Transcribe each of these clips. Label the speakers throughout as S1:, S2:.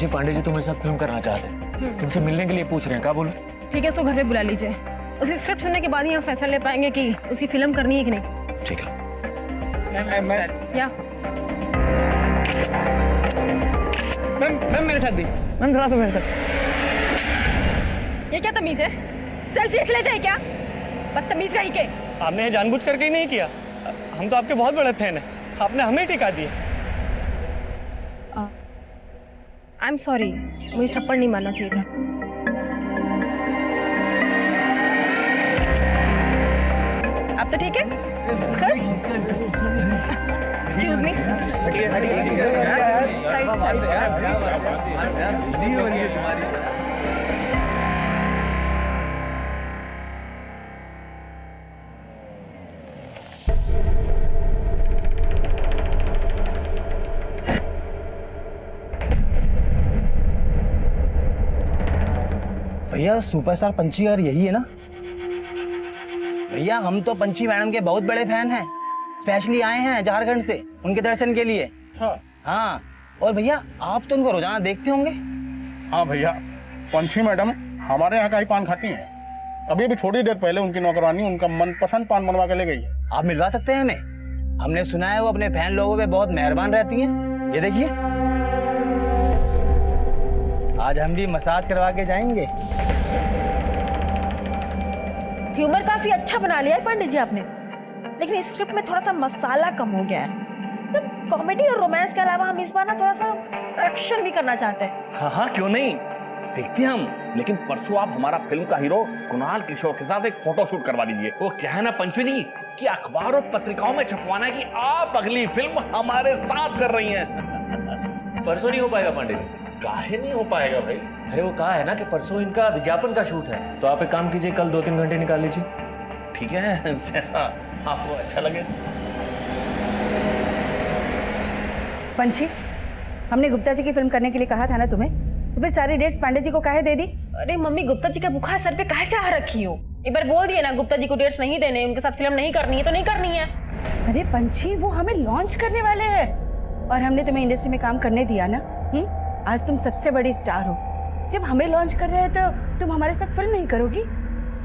S1: पंची, पांडे जी तुम्हारे साथ फिल्म करना चाहते हैं, तुमसे मिलने के लिए पूछ रहे हैं, क्या बोलो?
S2: ठीक है, उसको घर पे बुला लीजिए। उसकी स्क्रिप्ट सुनने के बाद ही हम फैसला ले पाएंगे कि उसकी फिल्म करनी है कि नहीं।
S1: ठीक है।
S2: या
S3: मैम मेरे साथ भी, मैम थोड़ा सा मेरे साथ।
S2: ये क्या तमीज है? सेल्फी लेते हैं क्या? बदतमीज रही के।
S3: आपने ये जानबूझ करके ही नहीं किया, हम तो आपके बहुत बड़े फैन हैं, आपने हमें टिका दिया।
S2: आई एम सॉरी, मुझे थप्पड़ नहीं मारना चाहिए था। अब तो ठीक है? Excuse me.
S4: भैया सुपरस्टार पंची और यही है ना? भैया हम तो पंची मैडम के बहुत बड़े फैन हैं, स्पेशली आए हैं झारखंड से उनके दर्शन के लिए। हाँ और भैया आप तो उनको रोजाना देखते होंगे।
S5: हाँ भैया, पंची मैडम हमारे यहाँ का ही पान खाती हैं। अभी अभी थोड़ी देर पहले उनकी नौकरानी उनका मनपसंद पान बनवा के ले गई है।
S4: आप मिलवा सकते हैं हमें? हमने सुना है वो अपने फैन लोगों पे बहुत मेहरबान रहती हैं। ये देखिए, आज हम भी मसाज करवा के जाएंगे।
S6: ह्यूमर काफी अच्छा बना लिया है पांडे जी आपने, लेकिन इस स्क्रिप्ट में थोड़ा सा मसाला कम हो गया है। कॉमेडी और रोमांस के अलावा हम इस बार ना थोड़ा सा एक्शन भी करना चाहते हैं।
S7: हाँ हाँ क्यों नहीं, देखते हैं हम। लेकिन परसों आप हमारा फिल्म का हीरो कुणाल किशोर के साथ एक फोटो शूट करवा दीजिए। वो क्या है ना पंचू जी कि अखबार और पत्रिकाओं में छपवाना है कि आप अगली फिल्म हमारे साथ कर रही हैं।
S1: परसों नहीं हो पाएगा पांडे जी।
S7: काहे नहीं हो पाएगा भाई?
S1: अरे वो कहा है ना कि परसों इनका विज्ञापन का शूट है, तो आप एक काम कीजिए, कल 2-3 घंटे निकाल लीजिए।
S7: ठीक है, जैसा आपको अच्छा लगे।
S6: पंची, हमने गुप्ता जी की फिल्म करने के लिए कहा था ना तुम्हें, तो फिर सारी डेट्स पांडे जी को काहे दे दी?
S2: अरे मम्मी, गुप्ता जी का बुखार सर पे काहे चढ़ा रखी हो? एक बार बोल दिए ना गुप्ता जी को डेट्स नहीं देने, उनके साथ फिल्म नहीं करनी है तो नहीं करनी है।
S6: अरे पंची, वो हमें लॉन्च करने वाले हैं और हमने तुम्हें इंडस्ट्री में काम करने दिया ना। आज तुम सबसे बड़ी स्टार हो, जब हमें लॉन्च कर रहे हैं तो तुम हमारे साथ फिल्म नहीं करोगी?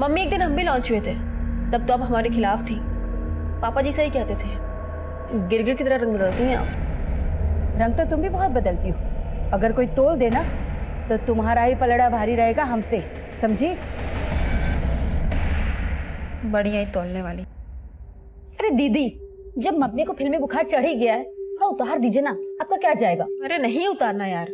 S2: मम्मी, एक दिन हम भी लॉन्च हुए थे, तब तो आप हमारे खिलाफ थी। पापा जी सही कहते थे, गिरगिट की तरह रंग बदलती हैं आप।
S6: रंग तो तुम भी बहुत बदलती हो, अगर कोई तोल देना तो तुम्हारा ही पलड़ा भारी रहेगा हमसे, समझी?
S2: बढ़िया ही तोलने वाली।
S8: अरे दीदी, जब मम्मी को फिल्मी बुखार चढ़ ही गया है, थोड़ा उतार दीजिए ना, आपका क्या जाएगा?
S2: अरे नहीं उतारना यार।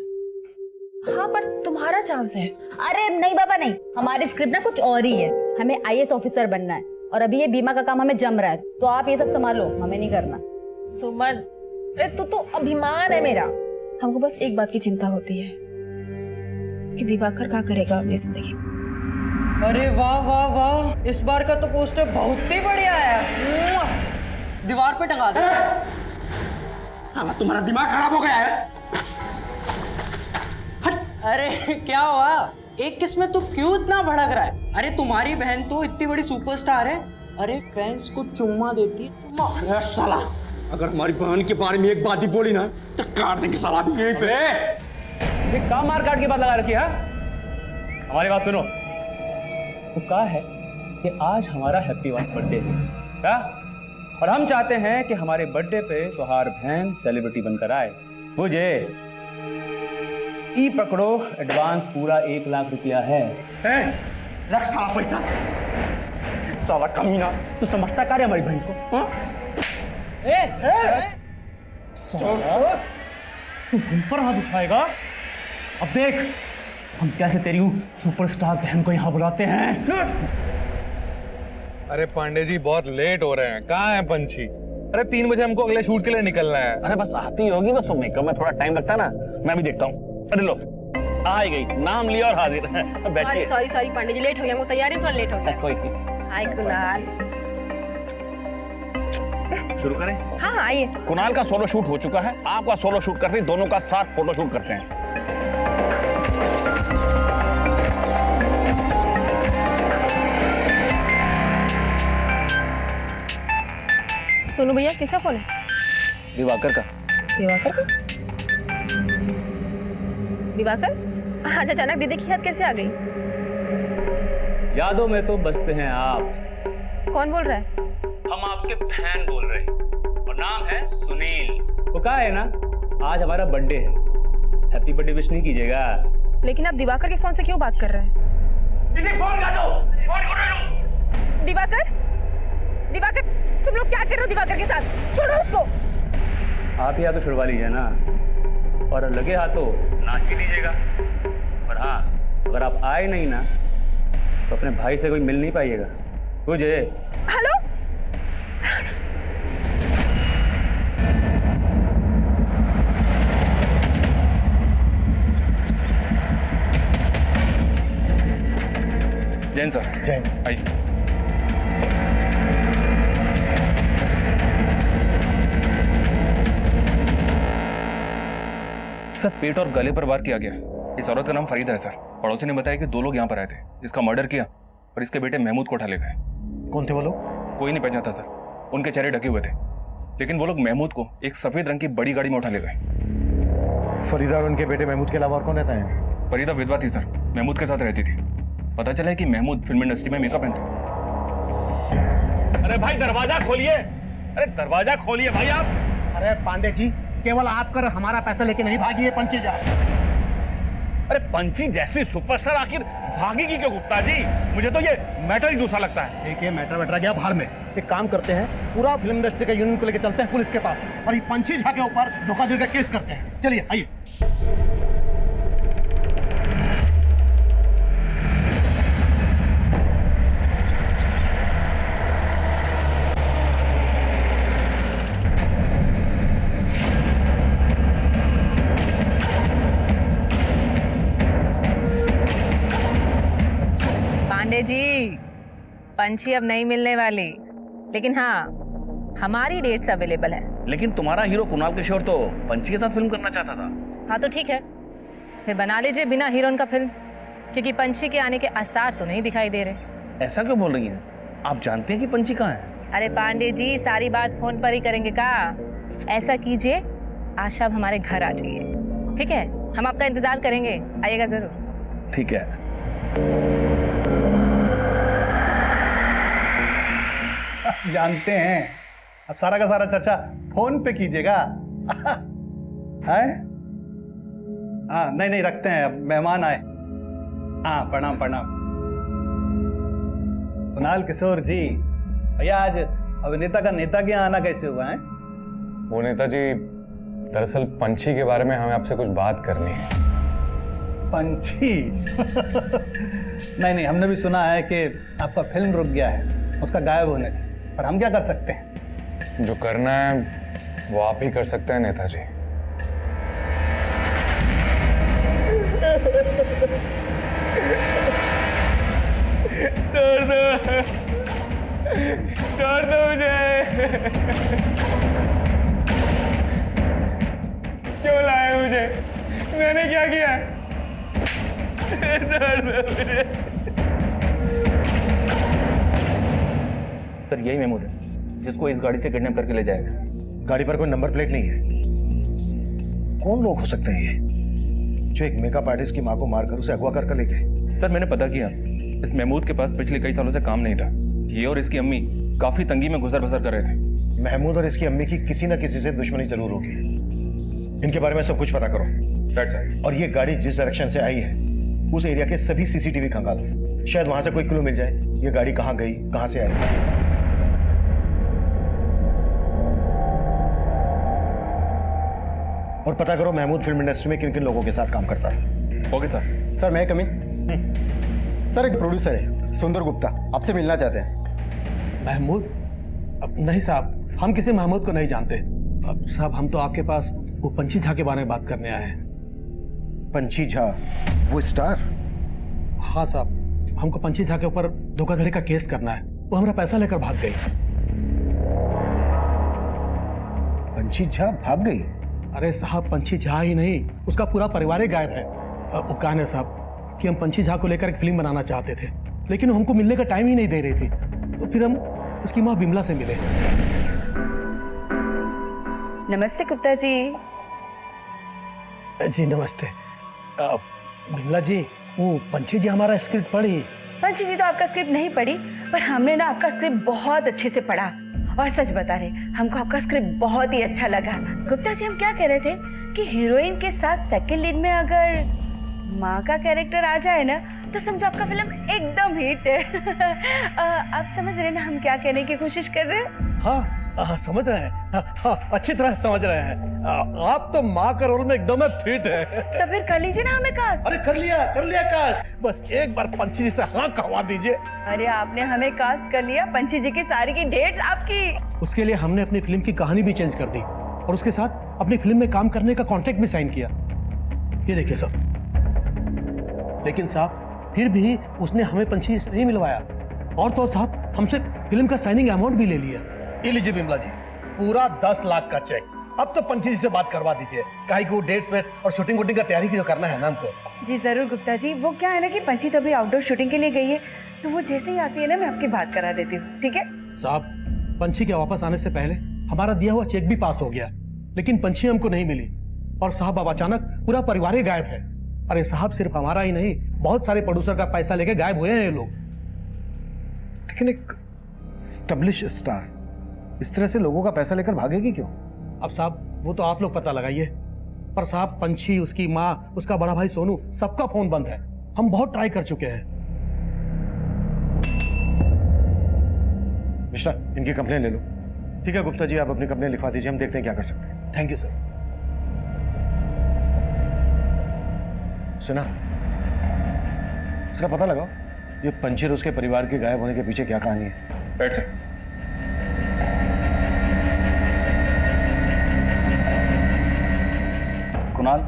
S2: हाँ पर तुम्हारा चांस है।
S8: अरे नहीं बाबा नहीं, हमारी स्क्रिप्ट ना कुछ और ही है। हमें आईएएस ऑफिसर बनना है और अभी ये बीमा का काम हमें जम रहा है, तो आप ये सब संभालो, हमें नहीं करना।
S2: सुमन, अरे तू तो अभिमान है मेरा। हमको बस एक बात की चिंता होती है कि दिवाकर क्या करेगा अपनी जिंदगी में।
S3: अरे वाह वाह वाह, इस बार का तो पोस्टर बहुत ही बढ़िया है, दीवार पे टंगा दे।
S5: हाँ, तुम्हारा दिमाग खराब हो गया है।
S3: अरे क्या हुआ, एक किस में तू क्यों इतना भड़क रहा है? अरे तुम्हारी बहन तो इतनी बड़ी सुपरस्टार है, अरे फैंस को चुम्मा देती है।
S5: अरे साला, अगर हमारी बहन के बारे में एक बात ही बोली ना तो काट देंगे साला भी यहीं पे।
S3: ये काम मार काट की बात लगा रखी है? हमारी बात सुनो, तो कहा है कि आज हमारा हैप्पी बर्थडे है क्या? और हम चाहते हैं कि हमारे बर्थडे पे तुम्हार बहन सेलिब्रिटी बनकर आए। मुझे ई पकड़ो, एडवांस पूरा 1 लाख रुपया है।
S5: रख साला पैसा, साला कमीना,
S3: तू समझता क्या रे हमारी बहन को? हाँ? तू हम पर हाथ उठाएगा? अब देख हम कैसे तेरी सुपरस्टार बहन को यहाँ बुलाते हैं।
S9: अरे पांडे जी बहुत लेट हो रहे हैं, कहाँ है पंची? अरे 3 बजे हमको अगले शूट के लिए निकलना है।
S7: अरे बस आती होगी, बस वो मेकअप में थोड़ा टाइम लगता है ना, मैं भी देखता हूँ। अरे लो आ ही गई, नाम लिया और हाजिर। बैठिए।
S2: सॉरी पांडे जी, लेट हो गया, हमको तैयारी में थोड़ा लेट हो गया।
S7: कोई नहीं,
S2: हाय कुणाल।
S7: शुरू करें?
S2: हाँ आइए।
S7: कुणाल का सोलो शूट हो चुका है, आपका सोलो शूट करते हैं, दोनों का साथ फोटो शूट करते हैं।
S2: सोनू भैया, किसका फोन है?
S1: दिवाकर का।
S2: दिवाकर का? दिवाकर, आज अचानक दीदी की याद कैसे आ गई?
S3: यादों में तो बसते हैं आप।
S2: कौन बोल रहा है?
S3: हम आपके फैन बोल रहे हैं और नाम है सुनील। वो कहा है ना, आज हमारा बर्थडे है, हैप्पी बर्थडे विश नहीं कीजिएगा?
S2: लेकिन आप दिवाकर के फोन से क्यों बात कर रहे हैं?
S7: दीदी फोन काटो, फोन काटो।
S2: दिवाकर, दिवाकर, तुम लोग क्या कर रहे हो दिवाकर के साथ? छोड़ो उसको।
S3: आप ही हाथों छुड़वा लीजिए ना, और लगे हाथों नाच भी दीजिएगा। और हाँ, अगर आप आए नहीं ना तो अपने भाई से कोई मिल नहीं पाइएगा। तुझे
S2: हेलो,
S9: जैन सर।
S5: जैन।
S9: आइए। सर, पेट और गले पर वार किया गया। इस औरत का नाम फरीदा है सर। पड़ोसी ने बताया कि 2 लोग यहाँ पर आए थे, इसका मर्डर किया और इसके बेटे महमूद को उठा ले गए।
S5: कौन थे वो लोग?
S9: कोई नहीं पहचाना था सर, उनके चेहरे ढके हुए थे, लेकिन वो लोग महमूद को एक सफेद रंग की बड़ी गाड़ी में उठा ले गए।
S5: फरीदा और उनके बेटे महमूद के अलावा और कौन रहता है?
S9: फरीदा विधवा थी सर, महमूद के साथ रहती थी। पता चला है कि महमूद फिल्म इंडस्ट्री में मेकअप मैन था।
S7: अरे भाई दरवाजा खोलिए, अरे दरवाजा खोलिए भाई आप।
S5: अरे पांडे जी, केवल आपकर हमारा पैसा लेके नहीं भागी है पंची जा।
S7: अरे पंची जैसी सुपरस्टार आखिर भागेगी क्यों गुप्ता जी? मुझे तो ये मैटर ही दूसरा लगता है।
S5: देखिए, मैटर गया भाड़ में। एक काम करते हैं, पूरा फिल्म इंडस्ट्री का यूनियन को लेकर चलते हैं पुलिस के पास और ये पंची झा के ऊपर धोखाधड़ी का केस करते हैं। चलिए आइए।
S2: पांडे जी, पंछी अब नहीं मिलने वाली, लेकिन हाँ, हमारी डेट्स अवेलेबल है।
S7: लेकिन तुम्हारा हीरो कुणाल किशोर तो पंची के साथ फिल्म करना चाहता था।
S2: हाँ तो ठीक है, फिर बना लीजिए बिना हीरोइन का फिल्म, क्योंकि पंछी के आने के आसार तो नहीं दिखाई दे रहे।
S7: ऐसा क्यों बोल रही हैं? आप जानते हैं कि पंची कहाँ है?
S2: अरे पांडे जी, सारी बात फोन पर ही करेंगे का? ऐसा कीजिए, आज शाम हमारे घर आ जाइए, ठीक है? हम आपका इंतजार करेंगे, आइएगा जरूर।
S7: ठीक है।
S10: जानते हैं, अब सारा का सारा चर्चा फोन पे कीजिएगा। है? हाँ, नहीं रखते हैं, अब मेहमान आए। हाँ, प्रणाम प्रणाम। कुणाल किशोर जी, भैया आज अभिनेता का नेता के यहाँ आना कैसे हुआ है?
S9: वो नेताजी, दरअसल पंछी के बारे में हमें आपसे कुछ बात करनी है।
S10: पंछी? नहीं, हमने भी सुना है कि आपका फिल्म रुक गया है उसका गायब होने से, पर हम क्या कर सकते हैं?
S9: जो करना है वो आप ही कर सकते हैं नेताजी।
S3: छोड़ दो मुझे। क्यों लाए मुझे? मैंने क्या किया? छोड़ दो मुझे।
S1: सर, यही महमूद है जिसको इस गाड़ी से किडनैप करके ले जाएगा।
S5: गाड़ी पर कोई नंबर प्लेट नहीं है। कौन लोग हो सकते हैं ये जो एक मेकअप आर्टिस्ट की मां को मारकर उसे अगवा कर ले गए?
S9: सर, मैंने पता किया, इस महमूद के पास पिछले कई सालों से काम नहीं था। ये और इसकी अम्मी काफी तंगी में गुजर बसर कर रहे थे।
S5: महमूद और इसकी अम्मी की किसी न किसी से दुश्मनी जरूर होगी। इनके बारे में सब कुछ पता करो। और ये गाड़ी जिस डायरेक्शन से आई है उस एरिया के सभी सीसीटीवी खंगालो, शायद वहां से कोई क्लू मिल जाए ये गाड़ी कहां गई, कहां से आई। और पता करो महमूद फिल्म इंडस्ट्री में किन किन लोगों के साथ काम करता था।
S9: Okay sir.
S10: सर, मैं कमिंग। सर, एक प्रोड्यूसर है सुंदर गुप्ता, आपसे मिलना चाहते हैं।
S11: महमूद? अब नहीं साहब, हम किसी महमूद को नहीं जानते। अब साहब, हम तो आपके पास वो पंछी झा के बारे में बात करने आए हैं।
S5: पंछी झा, वो स्टार?
S11: हाँ साहब, हमको पंछी झा के ऊपर धोखाधड़ी का केस करना है। वो हमारा पैसा लेकर भाग गई।
S5: पंछी झा भाग गई?
S11: अरे साहब, पंछी झा ही नहीं, उसका पूरा परिवार ही गायब है। वो कहा है साहब कि हम पंछी झा को लेकर एक फिल्म बनाना चाहते थे, लेकिन हमको मिलने का टाइम ही नहीं दे रही थी। तो फिर हम उसकी माँ बिमला से मिले।
S2: नमस्ते गुप्ता जी।
S11: जी नमस्ते। बिमला जी, वो पंछी जी हमारा स्क्रिप्ट पढ़ी।
S6: पंछी जी तो आपका स्क्रिप्ट नहीं पढ़ी, पर हमने ना आपका स्क्रिप्ट बहुत अच्छे से पढ़ा और सच बता रहे हमको आपका स्क्रिप्ट बहुत ही अच्छा लगा। गुप्ता जी हम क्या कह रहे थे कि हीरोइन के साथ सेकंड लीड में अगर माँ का कैरेक्टर आ जाए ना तो समझो आपका फिल्म एकदम हिट है। आप समझ रहे हैं ना हम क्या कहने की कोशिश कर रहे हैं?
S11: हाँ, समझ रहे हैं। हाँ, अच्छी तरह समझ रहे हैं। आप तो माँ का रोल में एकदम फिट है।
S6: तो फिर कर लीजिए ना हमें कास्ट।
S11: अरे कर लिया कास्ट। बस एक बार पंछी जी से हाँ कहवा दीजिए।
S6: अरे आपने हमें कास्ट कर लिया, पंछी जी की सारी की डेट्स आपकी।
S11: उसके लिए हमने अपनी फिल्म की कहानी भी चेंज कर दी और उसके साथ अपनी फिल्म में काम करने का कॉन्ट्रैक्ट भी साइन किया। ये देखिए सब। लेकिन साहब फिर भी उसने हमें पंछी से नहीं मिलवाया और तो साहब हमसे फिल्म का साइनिंग अमाउंट भी ले लिया। ये लीजिए बिमला जी, पूरा 10 लाख का चेक। अब तो पंछी जी से बात करवा दीजिए, काहे को डेट्स वेट्स और शूटिंग वूटिंग का तैयारी की जो करना है ना हमको।
S6: जी जरूर गुप्ता जी। वो क्या है ना कि पंछी तो अभी आउटडोर शूटिंग के लिए गई है, तो वो जैसे ही आती है ना मैं आपकी बात करा देती हूँ, ठीक है?
S11: साहब पंछी के वापस आने से पहले हमारा दिया हुआ चेक भी पास हो गया, लेकिन पंछी हमको नहीं मिली और साहब अब अचानक पूरा परिवार ही गायब है। अरे साहब सिर्फ हमारा ही नहीं, बहुत सारे प्रोड्यूसर का पैसा लेके गायब हुए हैं ये लोग।
S5: लेकिन एक स्टैब्लिश स्टार इस तरह से लोगों का पैसा लेकर भागेगी क्यों?
S11: अब साहब वो तो आप लोग पता लगाइए, पर साहब पंछी, उसकी माँ, उसका बड़ा भाई सोनू, सबका फोन बंद है। हम बहुत ट्राई कर चुके हैं।
S5: मिश्रा, इनकी कंप्लेन ले लो। ठीक है गुप्ता जी, आप अपनी कंप्लेन लिखवा दीजिए, हम देखते हैं क्या कर सकते हैं।
S11: Thank you sir.
S5: सुना, इसका पता लगाओ ये पंछी और उसके परिवार के गायब होने के पीछे क्या कहानी है।
S9: बैठ सर।
S7: कुणाल,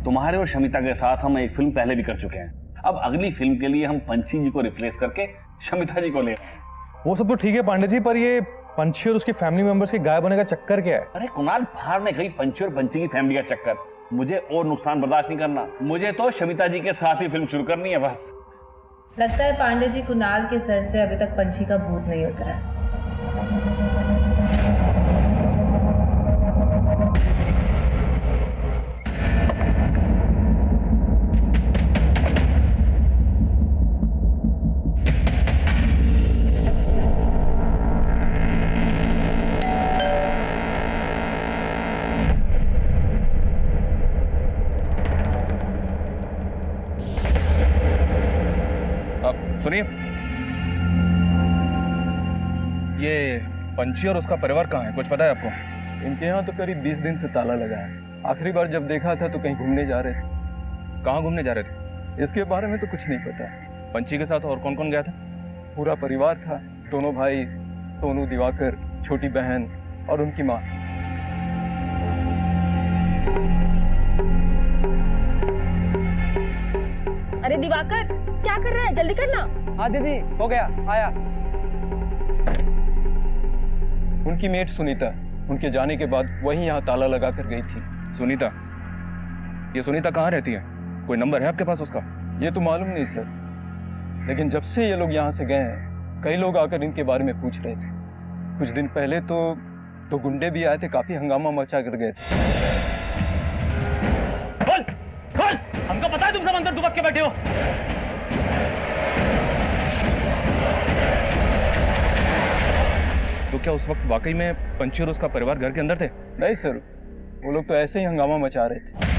S7: तुम्हारे और शमिता के साथ हम एक फिल्म पहले भी कर चुके हैं। अब अगली फिल्म के लिए हम पंछी जी को रिप्लेस करके शमिता जी को ले रहे हैं।
S9: वो सब तो ठीक है पांडे जी, पर ये पंछी और उसके फैमिली मेंबर्स के गायब होने का चक्कर क्या है?
S7: अरे कुणाल, बाहर में गई पंछी और पंछी की फैमिली का चक्कर, मुझे और नुकसान बर्दाश्त नहीं करना। मुझे तो शमिता जी के साथ ही फिल्म शुरू करनी है बस।
S2: लगता है पांडे जी कुणाल के सर से अभी तक पंछी का भूत नहीं उतरा।
S9: सुनिए, ये पंछी और उसका परिवार कहाँ है, कुछ पता है आपको?
S12: इनके यहाँ तो करीब 20 दिन से ताला लगा है। आखिरी बार जब देखा था तो कहीं घूमने जा रहे थे।
S9: कहाँ घूमने जा रहे थे?
S12: इसके बारे में तो कुछ नहीं पता।
S9: पंछी के साथ और कौन कौन गया था?
S12: पूरा परिवार था, दोनों भाई, सोनू, दिवाकर, छोटी बहन और उनकी माँ।
S6: अरे दिवाकर, क्या कर रहा है? जल्दी करना।
S13: हाँ दीदी, हो गया, आया।
S12: उनकी मेट सुनीता, उनके जाने के बाद वही यहाँ ताला लगा कर गई थी।
S9: सुनीता? ये सुनीता कहाँ रहती है? कोई नंबर है आपके पास उसका?
S12: ये तो मालूम नहीं सर, लेकिन जब से ये लोग यहाँ से गए हैं कई लोग आकर इनके बारे में पूछ रहे थे। कुछ दिन पहले तो गुंडे भी आए थे, काफी हंगामा मचा कर गए थे।
S3: खोल, खोल! हमको पता है तुम सब अंदर दुबक के बैठे हो।
S9: तो क्या उस वक्त वाकई में पंछी और उसका परिवार घर के अंदर थे?
S12: नहीं सर, वो लोग तो ऐसे ही हंगामा मचा रहे थे।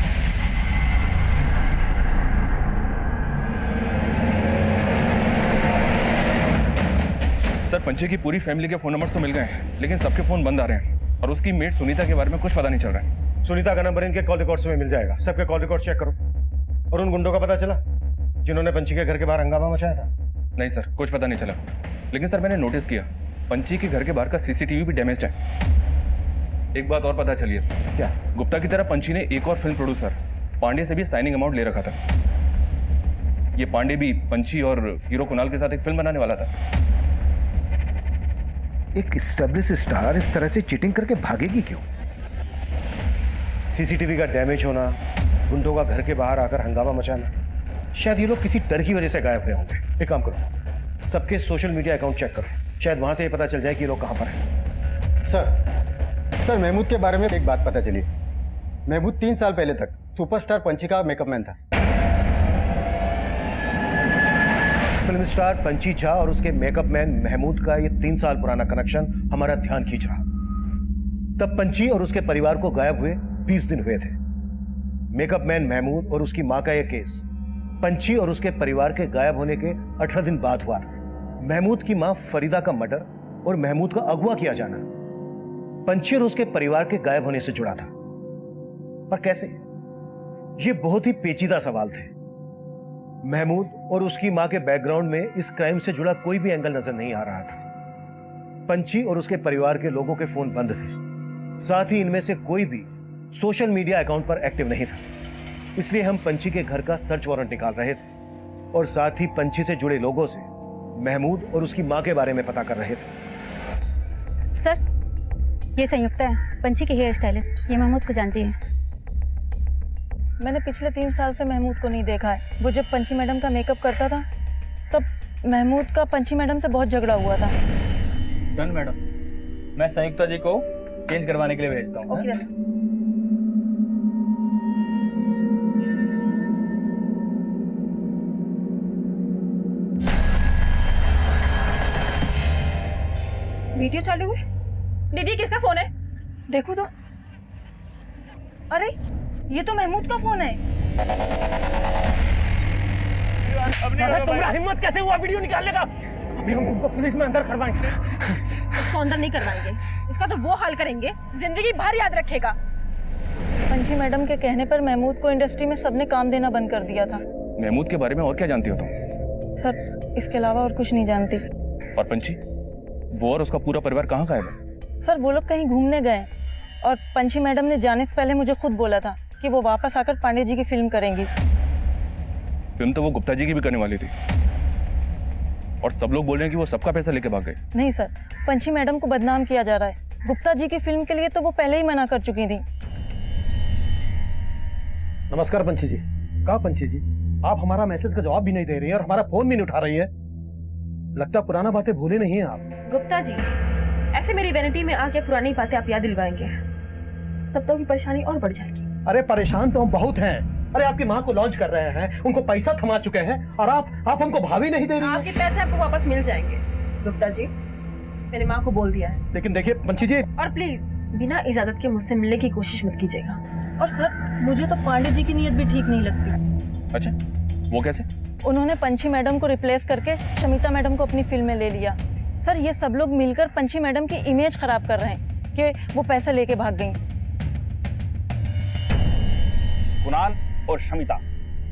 S9: सर, पंछी की पूरी फैमिली के फोन नंबर्स तो मिल गए हैं, लेकिन सबके फोन बंद आ रहे हैं और उसकी मेट सुनीता के बारे में कुछ पता नहीं चल रहा है।
S5: सुनीता का नंबर इनके कॉल रिकॉर्ड्स में मिल जाएगा, सबके कॉल रिकॉर्ड चेक करो। और उन गुंडों का पता चला जिन्होंने पंछी के घर के बाहर हंगामा मचाया था?
S9: नहीं सर, कुछ पता नहीं चला, लेकिन सर मैंने नोटिस किया पंछी के घर के बाहर का सीसीटीवी भी डैमेज्ड है। एक बात और पता चली है।
S5: क्या?
S9: गुप्ता की तरह पंछी ने एक और फिल्म प्रोड्यूसर पांडे से भी साइनिंग अमाउंट ले रखा था। ये पांडे भी पंछी और हीरो कुणाल के साथ एक फिल्म बनाने वाला था।
S5: एक एस्टैब्लिश स्टार इस तरह से चीटिंग करके भागेगी क्यों? सीसीटीवी का डैमेज होना, गुंडों का घर के बाहर आकर हंगामा मचाना, शायद ये लोग किसी डर की वजह से गायब हुए होंगे। एक काम करो, सबके सोशल मीडिया अकाउंट चेक करो, शायद वहां से ये पता चल जाए कि ये लोग कहां पर हैं।
S14: सर, महमूद के बारे में एक बात पता चली। महमूद 3 साल पहले तक सुपरस्टार पंछी का मेकअप मैन था।
S5: फिल्म स्टार पंची झा और उसके मेकअप मैन महमूद का ये 3 साल पुराना कनेक्शन हमारा ध्यान खींच रहा। तब पंची और उसके परिवार को गायब हुए 20 दिन हुए थे। मेकअप मैन महमूद और उसकी मां का यह केस पंची और उसके परिवार के गायब होने के 18 दिन बाद हुआ था। महमूद की मां फरीदा का मर्डर और महमूद का अगवा किया जाना पंची और उसके परिवार के गायब होने से जुड़ा था। पर कैसे? ये बहुत ही पेचीदा सवाल थे। महमूद और उसकी मां के बैकग्राउंड में इस क्राइम से जुड़ा कोई भी एंगल नजर नहीं आ रहा था। पंची और उसके परिवार के लोगों के फोन बंद थे, साथ ही इनमें से कोई भी सोशल मीडिया अकाउंट पर एक्टिव नहीं था। इसलिए हम पंची के घर का सर्च वारंट निकाल रहे थे और साथ ही पंची से जुड़े लोगों से महमूद और उसकी मां के बारे में पता कर रहे थे।
S8: सर, ये संयुक्ता है, पंची की हेयर स्टाइलिस्ट। ये महमूद को जानती है।
S2: मैंने पिछले 3 साल से महमूद को नहीं देखा है। वो जब पंची मैडम का मेकअप करता था तब महमूद का पंची मैडम से बहुत झगड़ा हुआ था।
S3: डन मैडम, मैं संयुक्ता जी को चेंज करवाने के लिए भेजता हूँ।
S2: ओके दादा। वीडियो चालू है। दीदी किसका फोन है? देखो तो। अरे ये तो महमूद का फोन है।
S1: तुम्हारा हिम्मत कैसे हुआ वीडियो निकालने का? अभी हम तुमको पुलिस में अंदर करवाएंगे।
S2: इसको अंदर नहीं करवाएंगे, इसका तो वो हाल करेंगे जिंदगी भर याद रखेगा। पंची मैडम के कहने पर महमूद को इंडस्ट्री में सबने काम देना बंद कर दिया था।
S9: महमूद के बारे में और क्या जानती हो तुम?
S2: सर, इसके अलावा और कुछ नहीं जानती।
S9: और पंची, वो और उसका पूरा परिवार कहाँ गायब है?
S2: सर, वो लोग कहीं घूमने गए और पंची मैडम ने जाने से पहले मुझे खुद बोला था कि वो वापस आकर पांडे जी की फिल्म करेंगी।
S9: फिल्म तो वो गुप्ता जी की भी करने वाली थी और सब लोग बोल रहे हैं कि वो सबका पैसा लेके भाग गए।
S2: नहीं सर, पंची मैडम को बदनाम किया जा रहा है। गुप्ता जी की फिल्म के लिए तो वो पहले ही मना कर चुकी थी।
S11: नमस्कार पंची जी। कहा पंची जी, आप हमारा मैसेज का जवाब भी नहीं दे रही है और हमारा फोन भी नहीं उठा रही है। लगता पुराना बातें भूले नहीं है आप।
S2: गुप्ता जी, ऐसे मेरी वैनिटी में आके पुरानी बातें आप याद दिलवाएंगे तब तो की परेशानी और बढ़ जाएगी।
S11: अरे परेशान तो हम बहुत हैं। अरे आपकी माँ को लॉन्च कर रहे हैं, उनको पैसा थमा चुके हैं और आप हमको भाभी नहीं दे रही हैं।
S2: आपके पैसे आपको वापस मिल जाएंगे गुप्ता जी, मैंने माँ को बोल दिया है।
S11: लेकिन देखिए पंची जी,
S2: और प्लीज बिना इजाजत के मुझसे मिलने की कोशिश मत कीजिएगा। और सर, मुझे तो पांडे जी की नीयत भी ठीक नहीं लगती।
S9: अच्छा, वो कैसे?
S2: उन्होंने पंची मैडम को रिप्लेस करके शमिता मैडम को अपनी फिल्म में ले लिया। सर, ये सब लोग मिलकर पंची मैडम की इमेज खराब कर रहे हैं कि वो पैसा लेके भाग गई।
S7: कुणाल और शमिता,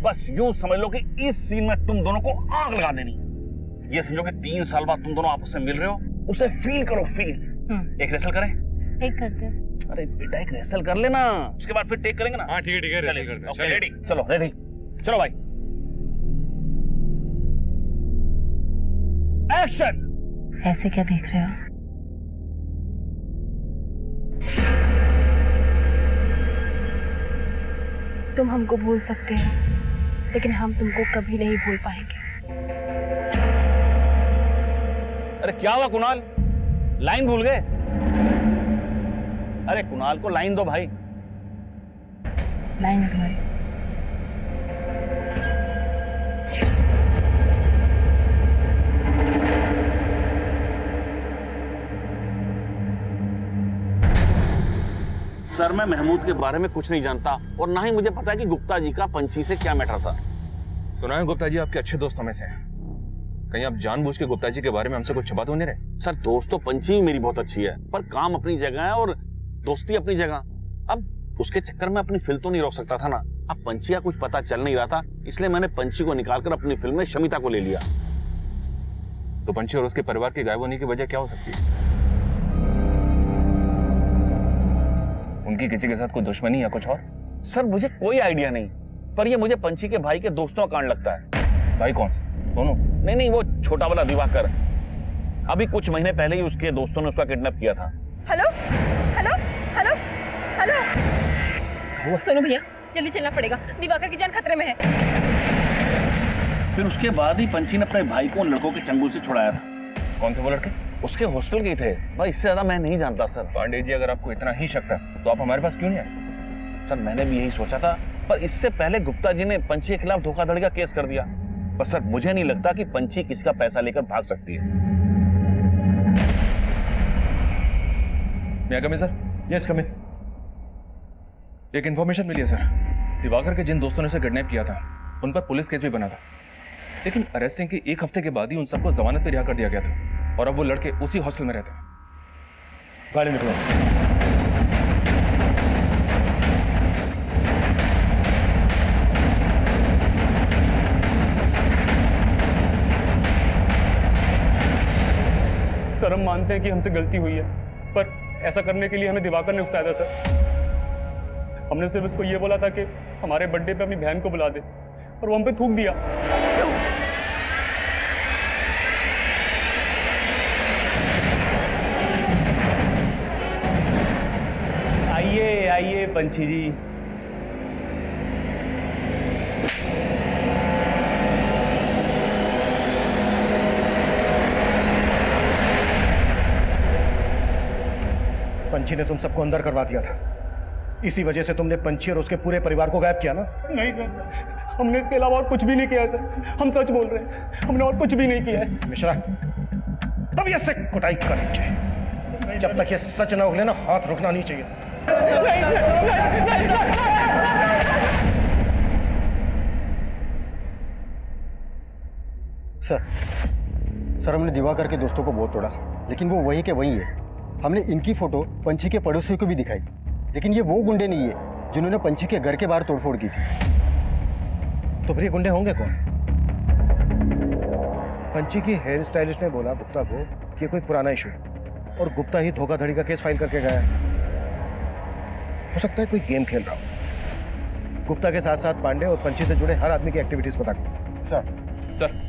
S7: बस यूं समझ लो कि इस सीन में तुम दोनों को आग लगा देनी है। ये समझो कि 3 साल बाद तुम दोनों आपस में मिल रहे हो, उसे फील करो, फील। एक रेसल करें?
S8: एक करते हैं।
S7: अरे बेटा, एक रेसल कर लेना, उसके बाद फिर टेक करेंगे ना।
S9: हाँ ठीक है,
S7: चलिए, ओके, रेडी, चलो रेडी, चलो भाई, एक्शन।
S8: ऐसे क्या देख रहे हो?
S2: तुम हमको भूल सकते हो, लेकिन हम तुमको कभी नहीं भूल पाएंगे।
S7: अरे क्या हुआ कुणाल, लाइन भूल गए? अरे कुणाल को लाइन दो भाई।
S8: लाइन तुम्हारी।
S7: सर, मैं महमूद के बारे में कुछ नहीं जानता और ना ही मुझे पता है कि गुप्ता जी का पंची से क्या मैटर था।
S9: सुना है गुप्ता जी आपके अच्छे दोस्तों में से हैं। कहीं आप जानबूझ के गुप्ता जी के बारे में हमसे कुछ छुपा तो नहीं रहे?
S7: सर, दोस्त तो पंची भी मेरी बहुत अच्छी है, पर काम अपनी जगह है और दोस्ती अपनी जगह। अब उसके चक्कर में अपनी फिल्म तो नहीं रोक सकता था ना। अब पंची का कुछ पता चल नहीं रहा था, इसलिए मैंने पंची को निकालकर अपनी फिल्म में शमिता को ले लिया।
S9: तो पंची और उसके परिवार के गायब होने की वजह क्या हो सकती है? उनकी किसी के साथ कोई दुश्मनी या कुछ और?
S7: सर, मुझे कोई आइडिया नहीं, पर ये मुझे पंची के भाई के दोस्तों का कांड लगता है।
S9: भाई कौन? दोनों?
S7: नहीं, वो छोटा वाला दिवाकर। अभी कुछ महीने पहले ही उसके दोस्तों ने उसका किडनैप किया था।
S2: हेलो हेलो हेलो हेलो, सुनो भैया, जल्दी चलना पड़ेगा, दिवाकर की जान खतरे में है।
S7: फिर उसके बाद ही पंची ने अपने भाई को उन लड़कों के चंगुल से छुड़ाया था।
S9: कौन थे वो लड़के?
S7: उसके हॉस्टल के थे भाई, इससे ज्यादा मैं नहीं जानता सर।
S9: पांडे जी, अगर आपको इतना ही शक था तो आप हमारे पास क्यों नहीं आए?
S7: सर, मैंने भी यही सोचा था, पर इससे पहले गुप्ता जी ने पंची के खिलाफ धोखाधड़ी का केस कर दिया। पर सर मुझे नहीं लगता कि पंची किसी का पैसा लेकर भाग सकती है।
S9: मैं कम सर।
S5: यस कम इन।
S9: एक इन्फॉर्मेशन मिली है सर, दिवाकर के जिन दोस्तों ने उसे किडनैप किया था उन पर पुलिस केस भी बना था, लेकिन अरेस्टिंग के 1 हफ्ते के बाद ही उन सबको जमानत पे रिहा कर दिया गया था और अब वो लड़के उसी हॉस्टल में रहते हैं।
S5: गाड़ी निकलो।
S3: सर हम मानते हैं कि हमसे गलती हुई है, पर ऐसा करने के लिए हमें दिवाकर ने उकसाया था सर। हमने सिर्फ उसको ये बोला था कि हमारे बर्थडे पे अपनी बहन को बुला दे, और वो हम पे थूक दिया। आइए आइए पंछी जी।
S5: पंछी ने तुम सबको अंदर करवा दिया था, इसी वजह से तुमने पंछी और उसके पूरे परिवार को गायब किया ना?
S3: नहीं सर, हमने इसके अलावा और कुछ भी नहीं किया है सर, हम सच बोल रहे हैं, हमने और कुछ भी नहीं किया है।
S5: मिश्रा, तब ये से कुटाई करनी चाहिए, जब तक ये सच ना उगले ना हाथ रुकना नहीं चाहिए।
S14: सर हमने दिवाकर के दोस्तों को बहुत तोड़ा, लेकिन वो वही के वही है। हमने इनकी फोटो पंछी के पड़ोसियों को भी दिखाई, लेकिन ये वो गुंडे नहीं है जिन्होंने पंछी के घर के बाहर तोड़फोड़ की थी।
S5: तो फिर ये गुंडे होंगे कौन? पंछी की हेयर स्टाइलिस्ट ने बोला गुप्ता को कि कोई पुराना इशू है और गुप्ता ही धोखाधड़ी का केस फाइल करके गया है। हो सकता है कोई गेम खेल रहा हो। गुप्ता के साथ साथ पांडे और पंछी से जुड़े हर आदमी की एक्टिविटीज पता करो।
S9: सर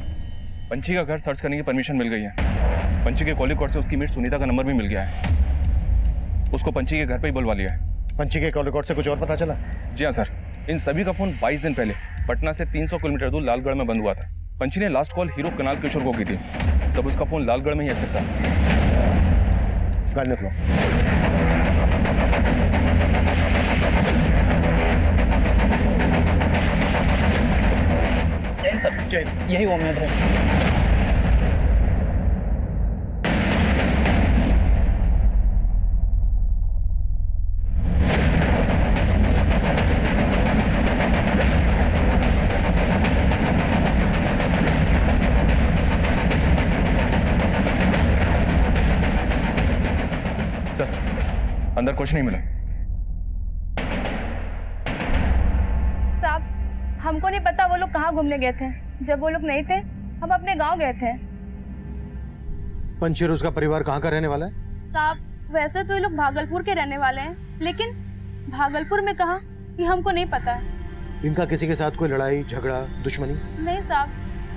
S9: पंछी का घर सर्च करने की परमिशन मिल गई है। पंछी के कॉल रिकॉर्ड से उसकी मीट सुनीता का नंबर भी मिल गया है। उसको पंछी के घर पे ही बुलवा लिया है।
S5: पंछी के कॉल रिकॉर्ड से कुछ और पता चला?
S9: जी हाँ सर, इन सभी का फोन 22 दिन पहले पटना से 300 किलोमीटर दूर लालगढ़ में बंद हुआ था। पंछी ने लास्ट कॉल हीरो कुणाल किशोर को की थी, तब उसका फोन लालगढ़ में ही एक्टिव था।
S5: गाड़ी निकलो।
S4: जैन सर, यही उम्मीद है।
S9: अंदर कुछ नहीं मिला।
S15: साहब हमको नहीं पता वो लोग कहाँ घूमने गए थे। जब वो लोग नहीं थे हम अपने गांव गए थे।
S5: पंछी और उसका परिवार कहाँ का रहने वाला है?
S15: साहब वैसे तो ये लोग भागलपुर के रहने वाले हैं, लेकिन भागलपुर में कहाँ ये हमको नहीं पता है।
S5: इनका किसी के साथ कोई लड़ाई झगड़ा दुश्मनी?
S15: नहीं साहब,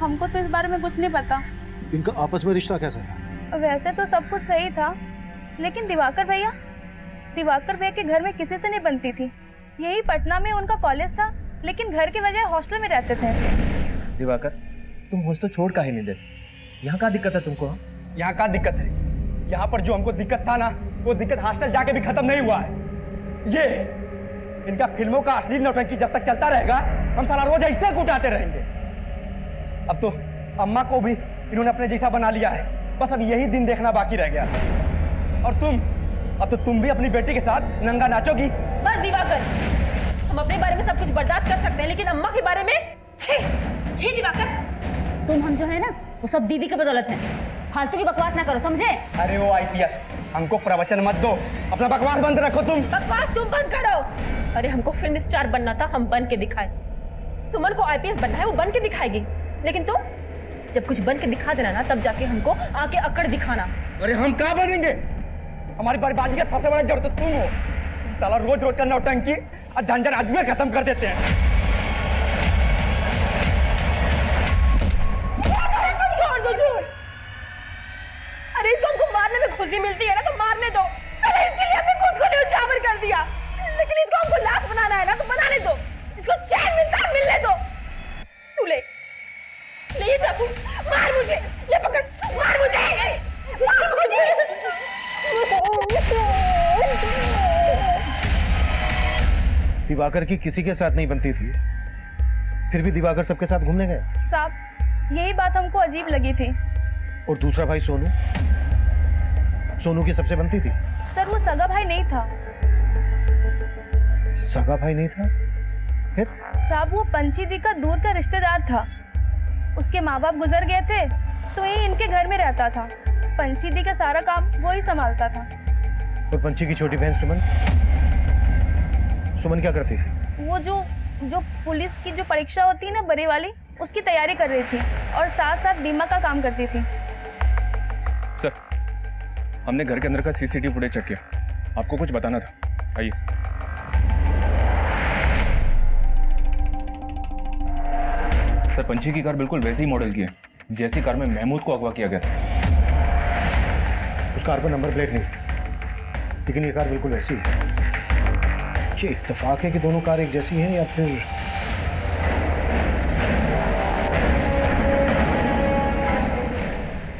S15: हमको तो इस बारे में कुछ नहीं पता।
S5: इनका आपस में रिश्ता कैसा था?
S15: वैसे तो सब कुछ सही था, लेकिन दिवाकर भैया के घर में किसी से नहीं बनती थी। यही पटना में उनका कॉलेज था, लेकिन घर के बजाय हॉस्टल में रहते थे।
S1: दिवाकर तुम हॉस्टल छोड़ काहे नहीं देते? यहाँ का दिक्कत है तुमको?
S13: यहाँ का दिक्कत है, यहाँ पर जो हमको दिक्कत था ना, वो दिक्कत हॉस्टल जाके भी खत्म नहीं हुआ है। ये इनका फिल्मों का अश्लील नौटंकी जब तक चलता रहेगा, हम साला रोज ऐसे कुटाते रहेंगे। अब तो अम्मा को भी इन्होंने अपने जैसा बना लिया है, बस अब यही दिन देखना बाकी रह गया। और अब तो तुम भी अपनी बेटी के साथ नंगा नाचोगी।
S2: बस दिवाकर, हम अपने बारे में सब कुछ बर्दाश्त कर सकते हैं, लेकिन अम्मा के बारे में छी दिवाकर।
S8: तुम हम जो है ना वो सब दीदी की बदौलत है। फालतू की बकवास ना करो, समझे?
S13: अरे वो आईपीएस, हमको प्रवचन मत दो, अपना बकवास बंद रखो। तुम
S2: बकवास तुम बंद करो। अरे हमको फिल्म स्टार बनना था, हम बन के दिखाए। सुमन को आईपीएस बनना है, वो बन के दिखाएगी। लेकिन तुम जब कुछ बन के दिखा देना ना, तब जाके हमको आके अकड़ दिखाना।
S13: अरे हम कहाँ बनेंगे? हमारी बर्बादी का सबसे बड़ा जड़ तो तुम हो। साला रोज रोज का नौटंकी और झंझट आदमी खत्म कर देते हैं।
S2: छोड़। अरे इसको हमको मारने में खुशी मिलती है ना, तो मारने दो। अरे इसके लिए हमने खुद को न्यौछावर कर दिया, लेकिन इसको हमको लाश बनाना है ना, तो बनाने दो। इसको चैन मिलता मिलने दो। तू ले ये चाकू, मार मुझे, ले पकड़, मार मुझे।
S5: दिवाकर की किसी के साथ नहीं बनती थी, फिर भी दिवाकर सबके साथ घूमने गए।
S15: साहब यही बात हमको अजीब लगी थी।
S5: और दूसरा भाई सोनू, सोनू की सबसे बनती थी।
S15: सर वो सगा भाई नहीं था।
S5: सगा भाई नहीं था? फिर?
S15: साहब वो पंची दी का दूर का रिश्तेदार था। उसके माँ बाप गुजर गए थे तो ये इनके घर में रहता था। पंची दी का सारा काम वो ही संभालता था।
S5: और पंची की छोटी बहन सुमन, सुमन क्या करती थी?
S15: वो जो पुलिस की जो परीक्षा होती है ना, बड़े वाली, उसकी तैयारी कर रही थी और साथ साथ बीमा का काम करती थी।
S9: सर, हमने घर के अंदर का सीसीटीवी फुटेज चेक किया, आपको कुछ बताना था, आइए। सर, पंछी की कार बिल्कुल वैसी ही मॉडल की है जैसी कार में महमूद को अगवा किया गया था।
S5: उस कार पर नंबर प्लेट नहीं, लेकिन ये कार बिल्कुल वैसी है। ये इत्तेफाक है कि दोनों कार एक जैसी हैं या फिर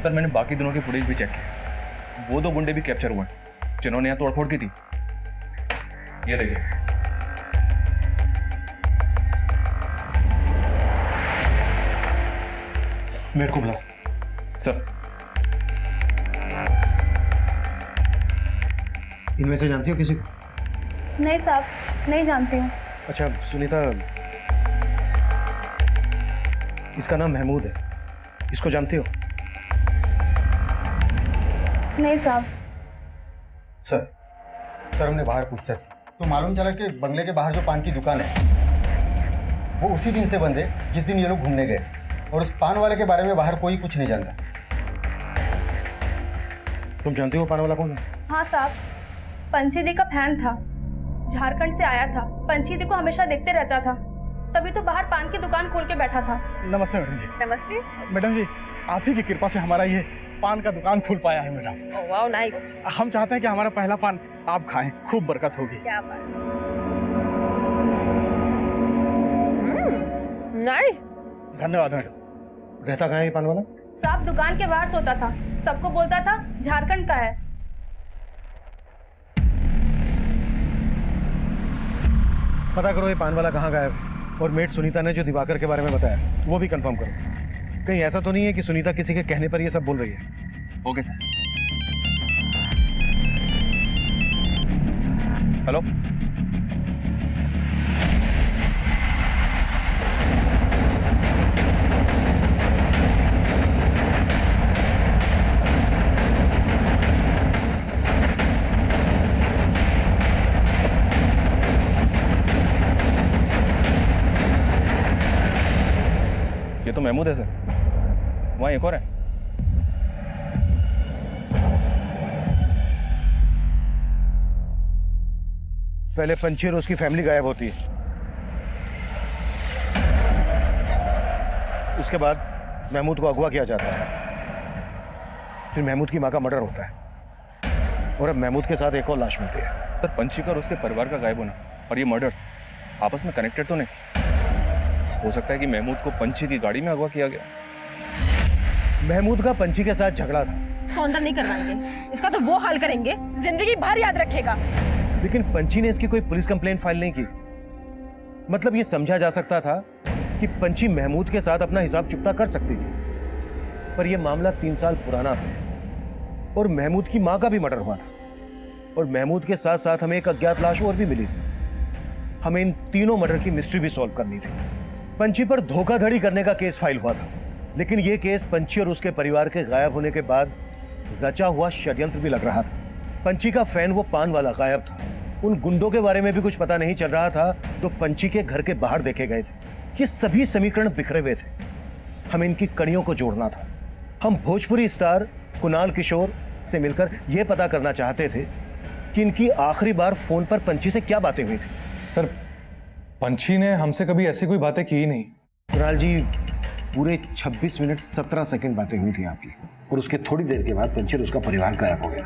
S9: सर, मैंने बाकी दोनों के फुटेज भी चेक किया, वो दो गुंडे भी कैप्चर हुए जिन्होंने यहाँ तोड़फोड़ की थी। ये देखिए,
S5: मेरे को बुलाओ।
S9: सर,
S5: इनमें से जानती हो किसी को?
S15: नहीं साहब, नहीं जानती हूँ।
S5: अच्छा सुनीता, इसका नाम महमूद है, इसको जानती हो?
S15: नहीं साहब।
S14: सर हमने बाहर पूछताछ की तो मालूम चला कि बंगले के बाहर जो पान की दुकान है वो उसी दिन से बंद है जिस दिन ये लोग घूमने गए, और उस पान वाले के बारे में बाहर कोई कुछ नहीं जानता।
S5: तुम जानती हो पान वाला कौन है?
S15: हाँ साहब, पंची दी का फैन था, झारखंड से आया था, पंची दी को हमेशा देखते रहता था, तभी तो बाहर पान की दुकान खोल के बैठा था।
S10: नमस्ते मैडम जी।
S2: नमस्ते
S10: मैडम जी, आप ही की कृपा से हमारा ये पान का दुकान खुल पाया है मैडम।
S2: Wow nice.
S10: हम चाहते हैं कि हमारा पहला पान आप खाएं, खूब बरकत होगी।
S2: क्या बात। नाइस।
S10: धन्यवाद मैडम।
S5: रहता कहाँ है ये पान वाला?
S15: साहब दुकान के बाहर सोता था, सबको बोलता था झारखंड का है।
S5: पता करो ये पान वाला कहाँ गायब है, और मेट सुनीता ने जो दिवाकर के बारे में बताया वो भी कंफर्म करो। कहीं ऐसा तो नहीं है कि सुनीता किसी के कहने पर ये सब बोल रही है?
S9: Okay sir. हेलो, ये तो महमूद है सर, वहाँ एक और है।
S5: पहले पंची और उसकी फैमिली गायब होती है, उसके बाद महमूद को अगवा किया जाता है, फिर महमूद की माँ का मर्डर होता है, और अब महमूद के साथ एक और लाश मिलती है।
S9: सर, पंची का और उसके परिवार का गायब होना और ये मर्डर्स आपस में कनेक्टेड तो नहीं? हो सकता है कि महमूद को पंची की गाड़ी में अगवा किया गया।
S5: महमूद का पंची के साथ झगड़ा था,
S2: इसको अंदर नहीं करवाएंगे, इसका तो वो हाल करेंगे जिंदगी भर याद रखेगा।
S5: लेकिन पंची ने इसकी कोई पुलिस कंप्लेंट फाइल नहीं की। मतलब ये समझा जा सकता था कि पंची महमूद के साथ अपना हिसाब चुकता कर सकती थी, पर यह मामला 3 साल पुराना था और महमूद की मां का भी मर्डर हुआ था, और महमूद के साथ साथ हमें एक अज्ञात लाश और भी मिली थी। हमें इन तीनों मर्डर की मिस्ट्री भी सॉल्व करनी थी। पंची पर धोखाधड़ी करने का केस फाइल हुआ था, लेकिन यह केस पंची और उसके परिवार के गायब होने के बाद रचा हुआ षड्यंत्र भी लग रहा था। पंची का फैन वो पान वाला गायब था, उन गुंडों के बारे में भी कुछ पता नहीं चल रहा था तो पंची के घर के बाहर देखे गए थे। ये सभी समीकरण बिखरे हुए थे, हमें इनकी कड़ियों को जोड़ना था। हम भोजपुरी स्टार कुणाल किशोर से मिलकर यह पता करना चाहते थे कि इनकी आखिरी बार फोन पर पंची से क्या बातें हुई थी।
S16: सर, पंची ने हमसे कभी ऐसी कोई बातें की ही नहीं।
S5: कुणाल जी, पूरे 26 मिनट 17 सेकंड बातें हुई थी आपकी, और उसके थोड़ी देर के बाद पंची और उसका परिवार गायब हो गया।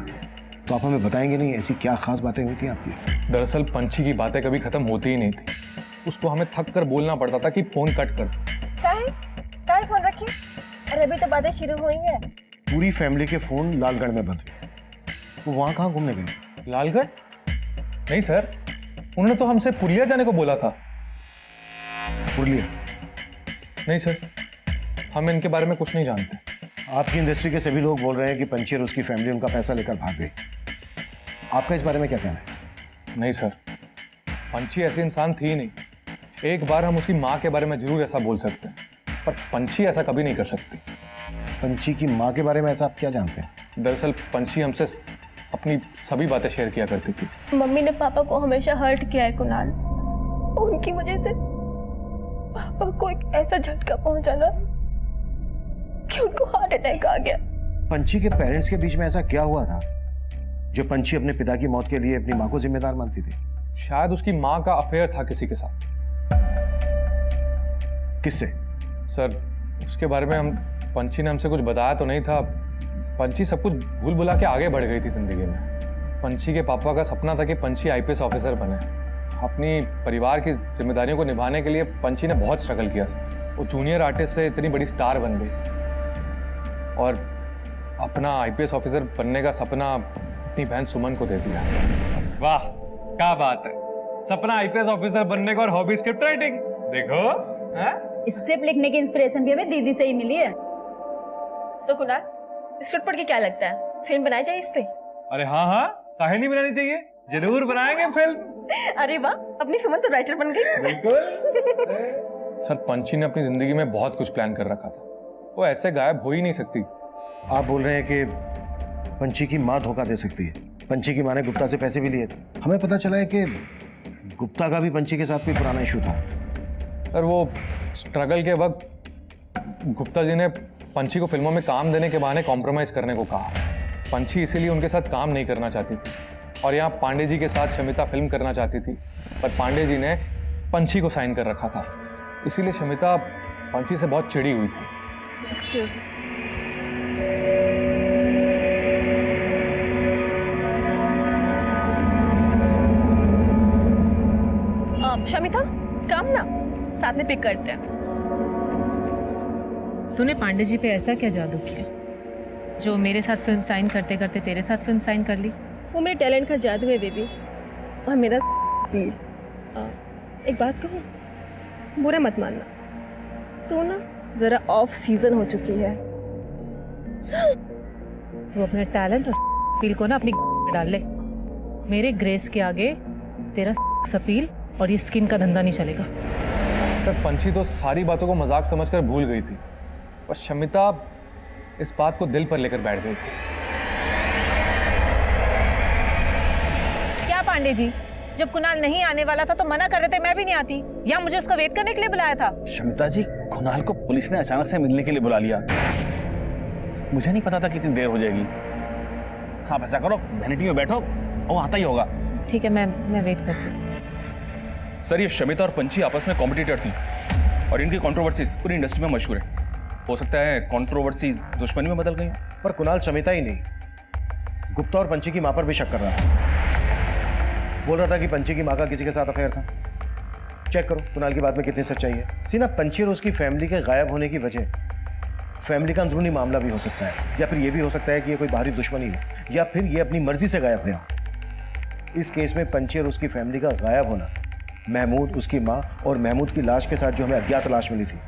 S5: तो आप हमें बताएंगे नहीं ऐसी क्या खास बातें हुई थी आपकी?
S16: दरअसल पंची की बातें कभी खत्म होती ही नहीं थी, उसको हमें थक कर बोलना पड़ता था कि फोन कट कर दो।
S2: काहे फोन रखी? अरे अभी तो बातें शुरू हुई हैं।
S5: पूरी फैमिली के फोन लालगढ़ में बंद हुए, वो वहां कहाँ घूमने गए?
S16: लालगढ़? नहीं सर, उन्होंने तो हमसे पुरलिया जाने को बोला था।
S5: पुरलिया?
S16: नहीं सर, हम इनके बारे में कुछ नहीं जानते।
S5: आपकी इंडस्ट्री के सभी लोग बोल रहे हैं कि पंची और उसकी फैमिली उनका पैसा लेकर भाग गई। आपका इस बारे में क्या कहना है?
S16: नहीं सर, पंची ऐसी इंसान थी नहीं। एक बार हम उसकी माँ के बारे में जरूर ऐसा बोल सकते हैं, पर पंची ऐसा कभी नहीं कर सकती।
S5: पंची की माँ के बारे में ऐसा आप क्या जानते हैं?
S16: दरअसल पंची हमसे अपनी सभी बातें शेयर किया करती थी।
S2: मम्मी ने पापा को हमेशा हर्ट किया है कुणाल। उनकी वजह से पापा को एक ऐसा झटका पहुंचा ना कि उनको हार्ट अटैक आ गया।
S5: पंची के पेरेंट्स के बीच में ऐसा क्या हुआ था जो पंची अपने पिता की मौत के लिए अपनी माँ को जिम्मेदार मानती थी?
S16: शायद उसकी माँ का अफेयर था किसी के साथ।
S5: किससे?
S16: सर, उसके बारे में पंची ने हमसे कुछ बताया तो नहीं था। पंची सब कुछ भूल भुला के आगे बढ़ गई थी जिंदगी में। पंची के पापा का सपना था कि पंची आईपीएस ऑफिसर बने। अपनी परिवार की जिम्मेदारियों को निभाने के लिए पंची ने बहुत स्ट्रगल किया था। वो जूनियर आर्टिस्ट से इतनी बड़ी स्टार बन गई और अपना आईपीएस ऑफिसर बनने का सपना अपनी बहन सुमन को दे दिया।
S3: वाह, क्या बात है। सपना आईपीएस ऑफिसर बनने का और हॉबी स्क्रिप्ट राइटिंग। देखो,
S8: स्क्रिप्ट लिखने की इंस्पिरेशन भी हमें दीदी से ही मिली है।
S2: तो कुणाल, स्क्रिप्ट पढ़ के क्या लगता है, फिल्म बनाई जाए इस पे?
S3: अरे हाँ हाँ, काहे नहीं बनानी चाहिए, जरूर बनाएंगे फिल्म।
S2: अरे वाह, अपनी सुमन तो राइटर बन गई।
S3: बिल्कुल।
S16: सर, पंची ने अपनी जिंदगी में बहुत कुछ प्लान कर रखा था। वो ऐसे गायब हो ही नहीं सकती।
S5: आप बोल रहे हैं कि पंची की माँ धोखा दे सकती है? पंची की माँ ने गुप्ता से पैसे भी लिए थे। हमें पता चला है कि गुप्ता का भी पंची के साथ कोई पुराना इशू था।
S16: और वो स्ट्रगल के वक्त गुप्ता जी ने पंची को फिल्मों में काम देने के बहाने कॉम्प्रोमाइज करने को कहा। पंची इसीलिए उनके साथ काम नहीं करना चाहती थी और यहाँ पांडे जी के साथ शमिता फिल्म करना चाहती थी, पर पांडे जी ने पंची को साइन कर रखा था। इसीलिए शमिता पंची से बहुत चिड़ी हुई थी।
S2: Excuse me. शमिता, काम ना साथ में पिक करते हैं।
S17: तूने पांडे जी पे ऐसा क्या जादू किया जो मेरे साथ फिल्म साइन करते करते तेरे साथ फिल्म साइन कर ली?
S2: वो मेरे टैलेंट का जादू है बेबी, और मेरा दिल। एक बात कहूँ, बुरा मत मानना, तो ना जरा ऑफ सीजन हो चुकी है।
S17: तू अपने टैलेंट और अपील को ना अपनी में डाल ले। मेरे ग्रेस के आगे तेरा अपील और ये स्किन का धंधा नहीं चलेगा।
S16: तब पंची तो सारी बातों को मजाक समझकर भूल गई थी और शमिता इस बात को दिल पर लेकर बैठ गई थी।
S17: क्या पांडे जी, जब कुणाल नहीं आने वाला था तो मना कर देते, मैं भी नहीं आती, या मुझे उसका वेट करने के लिए बुलाया था?
S7: शमिता जी, कुणाल को पुलिस ने अचानक से मिलने के लिए बुला लिया। मुझे नहीं पता था कितनी देर हो जाएगी। आप ऐसा करो, वैनिटी में बैठो, वो आता ही होगा।
S17: ठीक है, मैं वेट करती हूँ।
S9: सर, ये शमिता और पंची आपस में कॉम्पिटिटर थी और इनकी कंट्रोवर्सीज पूरी इंडस्ट्री में मशहूर है। हो सकता है कंट्रोवर्सीज दुश्मनी में बदल गई।
S5: पर कुणाल शमिता ही नहीं, गुप्ता और पंची की माँ पर भी शक कर रहा था। बोल रहा था कि पंची की माँ का किसी के साथ अफेयर था। चेक करो कुणाल की बात में कितनी सच्चाई है। सीना, पंची और उसकी फैमिली के गायब होने की वजह फैमिली का अंदरूनी मामला भी हो सकता है, या फिर यह भी हो सकता है कि ये कोई बाहरी दुश्मनी हो, या फिर ये अपनी मर्जी से गायब हुए हो। इस केस में पंची और उसकी फैमिली का गायब होना महमूद, उसकी माँ और महमूद की लाश के साथ जो हमें अज्ञात लाश मिली थी,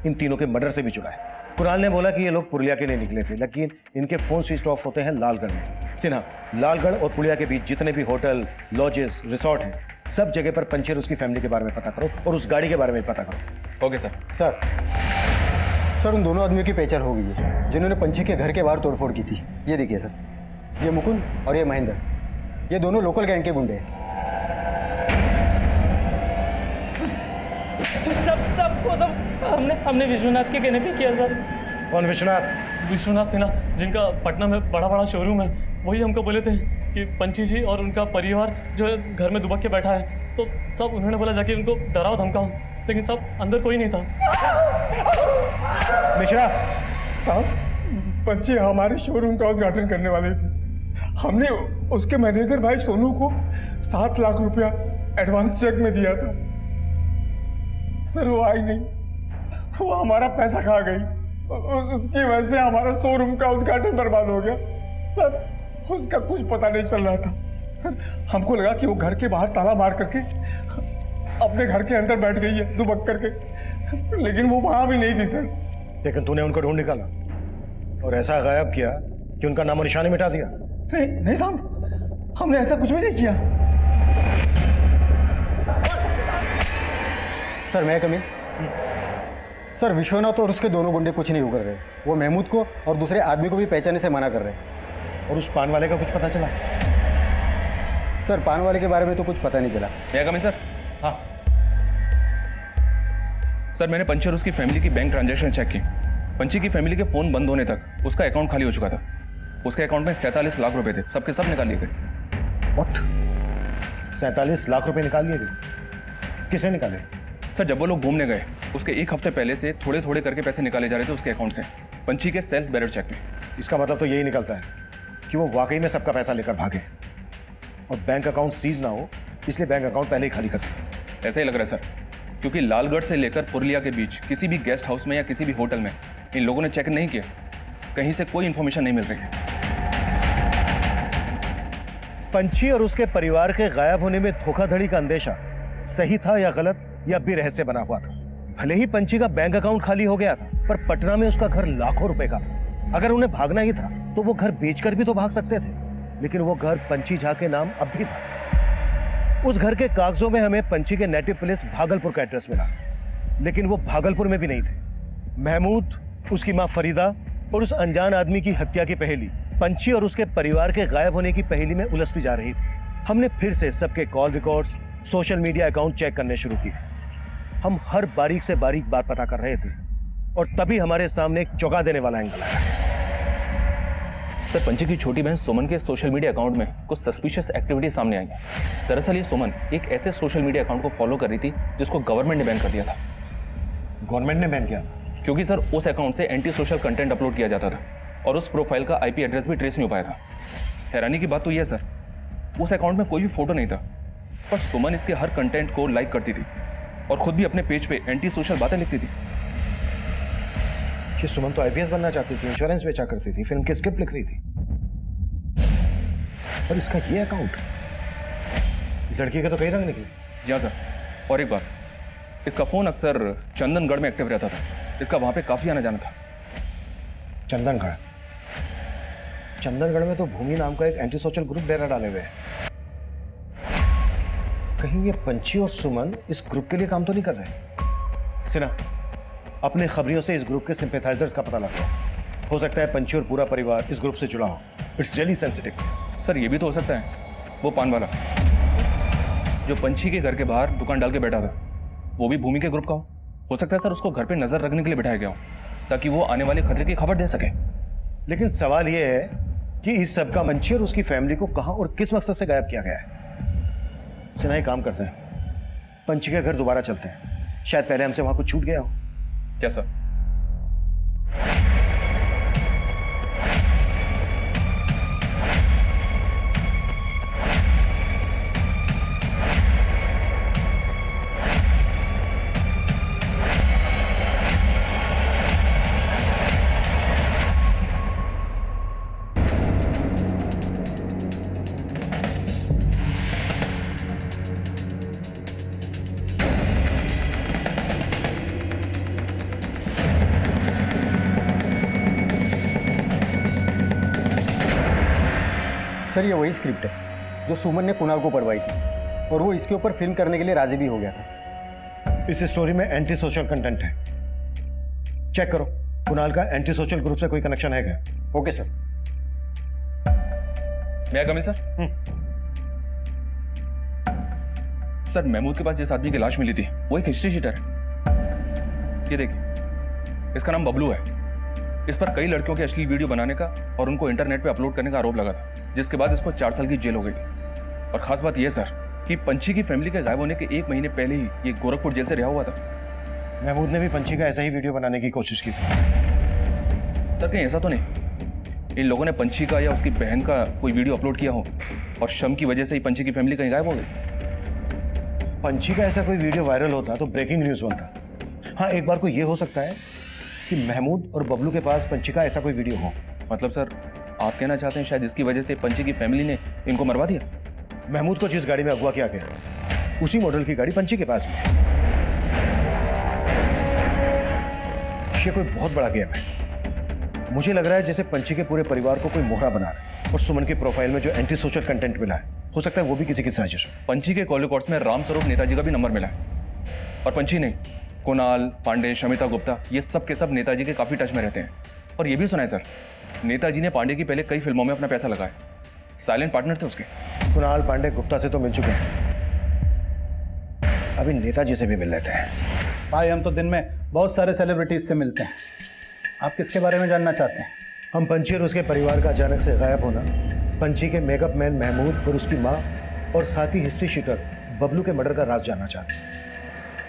S5: इन तीनों के मर्डर से भी जुड़ा है। कुणाल ने बोला कि ये लोग पुरुलिया के लिए निकले थे, लेकिन इनके फोन स्विच ऑफ होते हैं लालगढ़ में। सिन्हा, लालगढ़ और पुरुलिया के बीच जितने भी होटल, लॉजेस, रिसोर्ट हैं, सब जगह पर पंची और उसकी फैमिली के बारे में पता करो और उस गाड़ी के बारे में पता करो।
S9: Okay sir.
S14: सर, उन दोनों आदमियों की पहचान हो गई है जिन्होंने पंची के घर के बाहर तोड़फोड़ की थी। ये देखिए सर, ये मुकुंद और ये महेंद्र, ये दोनों लोकल गैंग के गुंडे हैं।
S1: हमने विश्वनाथ के कहने पे किया सर।
S5: कौन विश्वनाथ?
S1: विश्वनाथ सिन्हा, जिनका पटना में बड़ा बड़ा शोरूम है, वही हमको बोले थे कि पंची जी और उनका परिवार जो है घर में दुबक के बैठा है, तो सब उन्होंने बोला जाके उनको डराओ धमकाओ, लेकिन सब अंदर कोई नहीं था।
S5: मिश्रा
S13: साहब, पंची हमारे शोरूम का उद्घाटन करने वाले थे। हमने उसके मैनेजर भाई सोनू को 7 लाख रुपया एडवांस चेक में दिया था। सर, वो आई नहीं, वो हमारा पैसा खा गई। उसकी वजह से हमारा शोरूम का उद्घाटन बर्बाद हो गया। सर, उसका कुछ पता नहीं चल रहा था। सर, हमको लगा कि वो घर के बाहर ताला मार करके अपने घर के अंदर बैठ गई है दुबक करके, लेकिन वो वहां भी नहीं थी। सर,
S5: लेकिन तूने उनको ढूंढ निकाला और ऐसा गायब किया कि उनका नामो निशान ही मिटा दिया।
S13: नहीं नहीं साहब, हमने ऐसा कुछ भी नहीं किया।
S14: सर मैं कमी सर, विश्वनाथ और उसके दोनों गुंडे कुछ नहीं कर रहे। वो महमूद को और दूसरे आदमी को भी पहचानने से मना कर रहे हैं।
S5: और उस पान वाले का कुछ पता चला?
S14: सर पान वाले के बारे में तो कुछ पता नहीं चला।
S9: मैं कमी सर?
S5: हाँ
S9: सर, मैंने पंची और उसकी फैमिली की बैंक ट्रांजैक्शन चेक की। पंची की फैमिली के फोन बंद होने तक उसका अकाउंट खाली हो चुका था। उसके अकाउंट में 47 लाख रुपए थे, सबके सब निकाल लिए गए।
S5: व्हाट? 47 लाख रुपए निकाल लिए गए? किसे निकाले?
S9: सर, जब वो लोग घूमने गए उसके एक हफ्ते पहले से थोड़े थोड़े करके पैसे निकाले जा रहे थे उसके अकाउंट से, पंची के सेल्फ बैलेंस चेक में।
S5: इसका मतलब तो यही निकलता है कि वो वाकई में सबका पैसा लेकर भागे और बैंक अकाउंट सीज ना हो, इसलिए बैंक अकाउंट पहले ही खाली कर सकते।
S9: ऐसा ही लग रहा है सर, क्योंकि लालगढ़ से लेकर पुरलिया के बीच किसी भी गेस्ट हाउस में या किसी भी होटल में इन लोगों ने चेक नहीं किया। कहीं से कोई इंफॉर्मेशन नहीं मिल रही है।
S5: पंची और उसके परिवार के गायब होने में धोखाधड़ी का अंदेशा सही था या गलत, या भी रहस्य बना हुआ था? भले ही पंची का बैंक अकाउंट खाली हो गया था, पर पटना में उसका घर लाखों रुपए का था। अगर उन्हें भागना ही था तो वो घर बेचकर भी तो भाग सकते थे, लेकिन वो घर पंची झा के नाम अब भी था। उस घर के कागजों में हमें पंची के नेटिव प्लेस भागलपुर का एड्रेस मिला, लेकिन वो भागलपुर में भी नहीं थे। महमूद, उसकी मां फरीदा और उस अनजान आदमी की हत्या की पहेली पंची और उसके परिवार के गायब होने की पहेली में उलझती जा रही थी। हमने फिर से सबके call records, social media account check करने शुरू किए। हम हर बारीक से बारीक बात पता कर रहे थे और तभी हमारे सामने एक चौंका देने वाला एंगल आया।
S9: सर, पंची की छोटी बहन सुमन के सोशल मीडिया अकाउंट में कुछ सस्पिशियस एक्टिविटी सामने आई है। दरअसल ये सुमन एक ऐसे सोशल मीडिया अकाउंट को फॉलो कर रही थी जिसको गवर्नमेंट ने बैन कर दिया था।
S5: गवर्नमेंट ने बैन किया?
S9: क्योंकि सर उस अकाउंट से एंटी सोशल कंटेंट अपलोड किया जाता था और उस प्रोफाइल का IP एड्रेस भी ट्रेस नहीं हो पाया था। हैरानी की बात तो यह है सर, उस अकाउंट में कोई भी फोटो नहीं था, पर सुमन इसके हर कंटेंट को लाइक करती थी और खुद भी अपने पेज पे एंटी सोशल बातें लिखती थी।
S5: कि सुमन तो IPS बनना चाहती थी, इंश्योरेंस बेचा करती थी, फिल्म की स्क्रिप्ट लिख रही थी, और इसका ये अकाउंट, इस लड़की के तो कई रंग निकले।
S9: जी हाँ सर, और एक बात, इसका फोन अक्सर चंदनगढ़ में एक्टिव रहता था। इसका वहां पे काफी आना जाना था।
S5: चंदनगढ़? चंदनगढ़ में तो भूमि नाम का एक एंटी सोशल ग्रुप डेरा डाले हुए हैं। कहीं ये पंची और सुमन इस ग्रुप के लिए काम तो नहीं कर रहे? सिन्हा, अपने खबरियों से इस ग्रुप के सिंपैथाइजर्स का पता लगाओ। हो सकता है पंची और पूरा परिवार इस ग्रुप से जुड़ा हो। It's really sensitive.
S9: सर, ये भी तो हो सकता है वो पान वाला जो पंची के घर के बाहर दुकान डाल के बैठा था, वो भी भूमि के ग्रुप का हो सकता है सर उसको घर पे नजर रखने के लिए बिठाया गया हो ताकि वो आने वाले खतरे की खबर दे सके।
S5: लेकिन सवाल यह है कि इस सब का पंची और उसकी फैमिली को कहां और किस मकसद से गायब किया गया है। सिन्हा, एक काम करते हैं, पंची के घर दोबारा चलते हैं, शायद पहले हमसे वहां कुछ छूट गया हो।
S9: क्या सर?
S14: सर ये वही स्क्रिप्ट है जो सुमन ने कुणाल को पढ़वाई थी, और वो इसके ऊपर फिल्म करने के लिए राजी भी हो गया था।
S5: इस स्टोरी में एंटी सोशल कंटेंट है, चेक करो कुणाल का एंटी सोशल ग्रुप से कोई कनेक्शन है क्या?
S14: Okay sir.
S9: मैं कमी सर? सर, महमूद के पास जिस आदमी की लाश मिली थी वो एक हिस्ट्री शीटर है। ये देखिए, इसका नाम बबलू है। इस पर कई लड़कियों के अश्लील वीडियो बनाने का और उनको इंटरनेट पे अपलोड करने का आरोप लगा था, जिसके बाद इसको 4 साल की जेल हो गई थी। और खास बात यह सर कि पंची की फैमिली के गायब होने के 1 महीने पहले ही ये गोरखपुर जेल से रिहा हुआ था।
S5: महमूद ने भी पंची का ऐसा ही वीडियो बनाने की कोशिश की थी।
S9: सर, कहीं ऐसा तो नहीं इन लोगों ने पंची का या उसकी बहन का कोई वीडियो अपलोड किया हो और शम की वजह से ही पंची की फैमिली कहीं गायब हो गई?
S5: पंची का ऐसा कोई वीडियो वायरल होता तो ब्रेकिंग न्यूज बनता। हाँ, एक बार को ये हो सकता है कि महमूद और बबलू के पास पंची का ऐसा कोई वीडियो हो।
S9: मतलब सर, आप कहना चाहते हैं शायद इसकी वजह से पंची की फैमिली ने इनको मरवा दिया?
S5: महमूद को जिस गाड़ी में अगवा किया गया उसी मॉडल की गाड़ी पंची के पास में। आयुष, ये कोई बहुत बड़ा गेम है। मुझे लग रहा है जैसे पंची के पूरे परिवार को कोई मोहरा बना रहा है और सुमन की प्रोफाइल में जो एंटी सोशल कंटेंट मिला है, हो सकता है वो भी किसी की साजिश हो।
S9: पंची के कॉल रिकॉर्ड्स में रामस्वरूप नेताजी का भी नंबर मिला है। और पंची नहीं, कुणाल, पांडे, शमिता गुप्ता, ये सब के सब नेताजी के काफी टच में रहते हैं। और ये भी सुना है सर, नेताजी ने पांडे की पहले कई फिल्मों में अपना पैसा लगाया, साइलेंट पार्टनर थे उसके।
S5: कुणाल, पांडे, गुप्ता से तो मिल चुके हैं, अभी नेताजी से भी मिल लेते हैं।
S10: भाई हम तो दिन में बहुत सारे सेलिब्रिटीज से मिलते हैं, आप किसके बारे में जानना चाहते हैं?
S5: हम पंची और उसके परिवार का अचानक से गायब होना, पंची के मेकअप मैन महमूद और उसकी माँ और साथ ही हिस्ट्री शीटर बबलू के मर्डर का राज जानना चाहते हैं।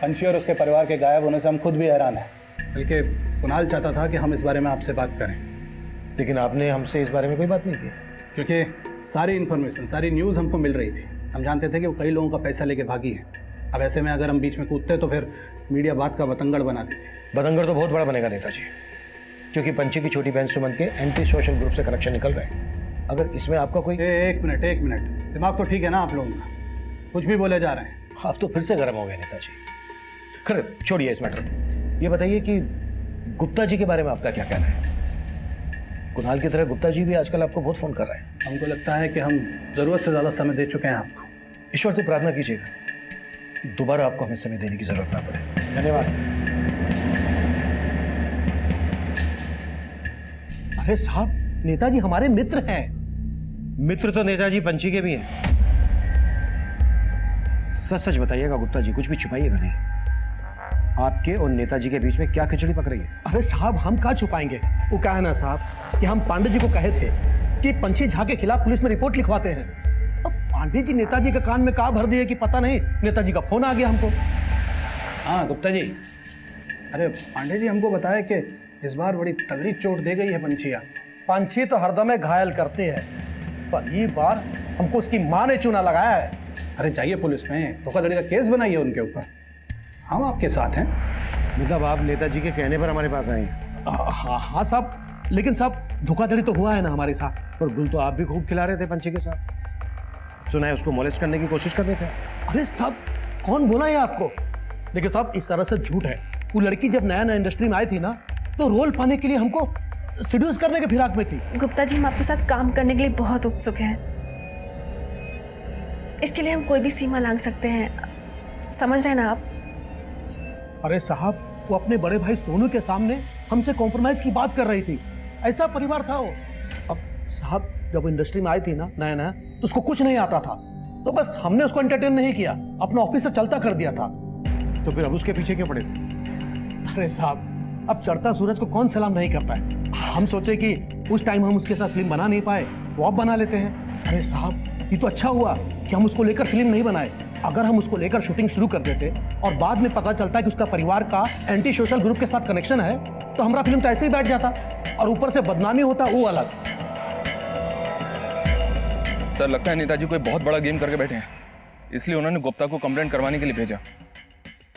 S10: पंची और उसके परिवार के गायब होने से हम खुद भी हैरान हैं, बल्कि कुणाल चाहता था कि हम इस बारे में आपसे बात करें,
S5: लेकिन आपने हमसे इस बारे में कोई बात नहीं की।
S10: क्योंकि सारी इन्फॉर्मेशन, सारी न्यूज़ हमको मिल रही थी। हम जानते थे कि वो कई लोगों का पैसा लेके भागी है। अब ऐसे में अगर हम बीच में कूदते तो फिर मीडिया बात का बतंगड़ बना देती।
S5: बतंगड़ तो बहुत बड़ा बनेगा नेताजी, क्योंकि पंची की छोटी बहन सुमन के एंटी सोशल ग्रुप से कनेक्शन निकल रहे हैं। अगर इसमें आपका कोई
S10: एक मिनट, दिमाग तो ठीक है ना आप लोगों का? कुछ भी बोले जा रहे हैं।
S5: आप तो फिर से गर्म हो गए नेताजी। खैर छोड़िए इस मैटर, ये बताइए कि गुप्ता जी के बारे में आपका क्या कहना है? कुणाल की तरह गुप्ता जी भी आजकल आपको बहुत फोन कर रहे हैं।
S10: हमको लगता है कि हम जरूरत से ज्यादा समय दे चुके हैं आपको।
S5: ईश्वर से प्रार्थना कीजिएगा कि दोबारा आपको हमें समय देने की जरूरत ना पड़े। धन्यवाद।
S11: अरे साहब, नेताजी हमारे मित्र हैं।
S5: मित्र तो नेताजी पंची के भी हैं। सच सच बताइएगा गुप्ता जी, कुछ भी छुपाइएगा नहीं। आपके और नेताजी के बीच में क्या खिचड़ी पक रही है?
S11: अरे साहब, हम क्या छुपाएंगे? वो क्या है ना साहब कि हम पांडे जी को कहे थे कि पंची झा के खिलाफ पुलिस में रिपोर्ट लिखवाते हैं। अब पांडे जी नेताजी के कान में कहा भर दिए कि पता नहीं, नेताजी का फोन आ गया हमको।
S10: हाँ गुप्ता जी, अरे पांडे जी हमको बताया कि इस बार बड़ी तगड़ी चोट दे गई है पंछिया।
S11: पंछी तो हरदम घायल करते हैं, पर ये बार हमको उसकी माँ ने चूना लगाया है।
S10: अरे जाइए पुलिस में, धोखाधड़ी का केस बनाइए उनके ऊपर, हम आपके साथ हैं।
S5: मतलब आप नेताजी के कहने पर हमारे पास आए हैं?
S11: हाँ साहब, लेकिन साहब धोखाधड़ी तो हुआ है ना हमारे साथ।
S5: और गुल तो आप भी खूब खिला रहे थे पंची के साथ, सुना है उसको मोलेस्ट करने की कोशिश कर रहे थे।
S11: अरे साहब, कौन बोला है आपको? देखिए साहब, इस तरह से झूठ है। वो लड़की जब नया नया इंडस्ट्री में आई थी ना, तो रोल पाने के लिए हमको सीड्यूस करने के फिराक में थी।
S2: गुप्ता जी, हम आपके साथ काम करने के लिए बहुत उत्सुक हैं। इसके लिए हम कोई भी सीमा लांघ सकते हैं, समझ रहे हैं ना आप?
S11: अरे साहब, वो अपने बड़े भाई सोनू के सामने हमसे कॉम्प्रोमाइज की बात कर रही थी। ऐसा परिवार था वो। अब साहब, जब इंडस्ट्री में आई थी ना नया नया, तो उसको कुछ नहीं आता था, तो बस हमने उसको एंटरटेन नहीं किया, अपना ऑफिस से चलता कर दिया था।
S5: तो फिर अब उसके पीछे क्यों पड़े थे?
S11: अरे साहब, अब चढ़ता सूरज को कौन सलाम नहीं करता है। हम सोचे कि उस टाइम हम उसके साथ फिल्म बना नहीं पाए, वो अब बना लेते हैं। अरे साहब, ये तो अच्छा हुआ कि हम उसको लेकर फिल्म नहीं बनाए। अगर हम उसको लेकर शूटिंग शुरू कर देते और बाद में पता चलता है कि उसका परिवार का एंटी सोशल ग्रुप के साथ कनेक्शन है, तो हमारा फिल्म तो ऐसे ही बैठ जाता और ऊपर से बदनामी होता, वो अलग।
S9: सर, लगता है नेताजी कोई बहुत बड़ा गेम करके बैठे हैं, इसलिए उन्होंने गुप्ता को कंप्लेंट करवाने के लिए भेजा।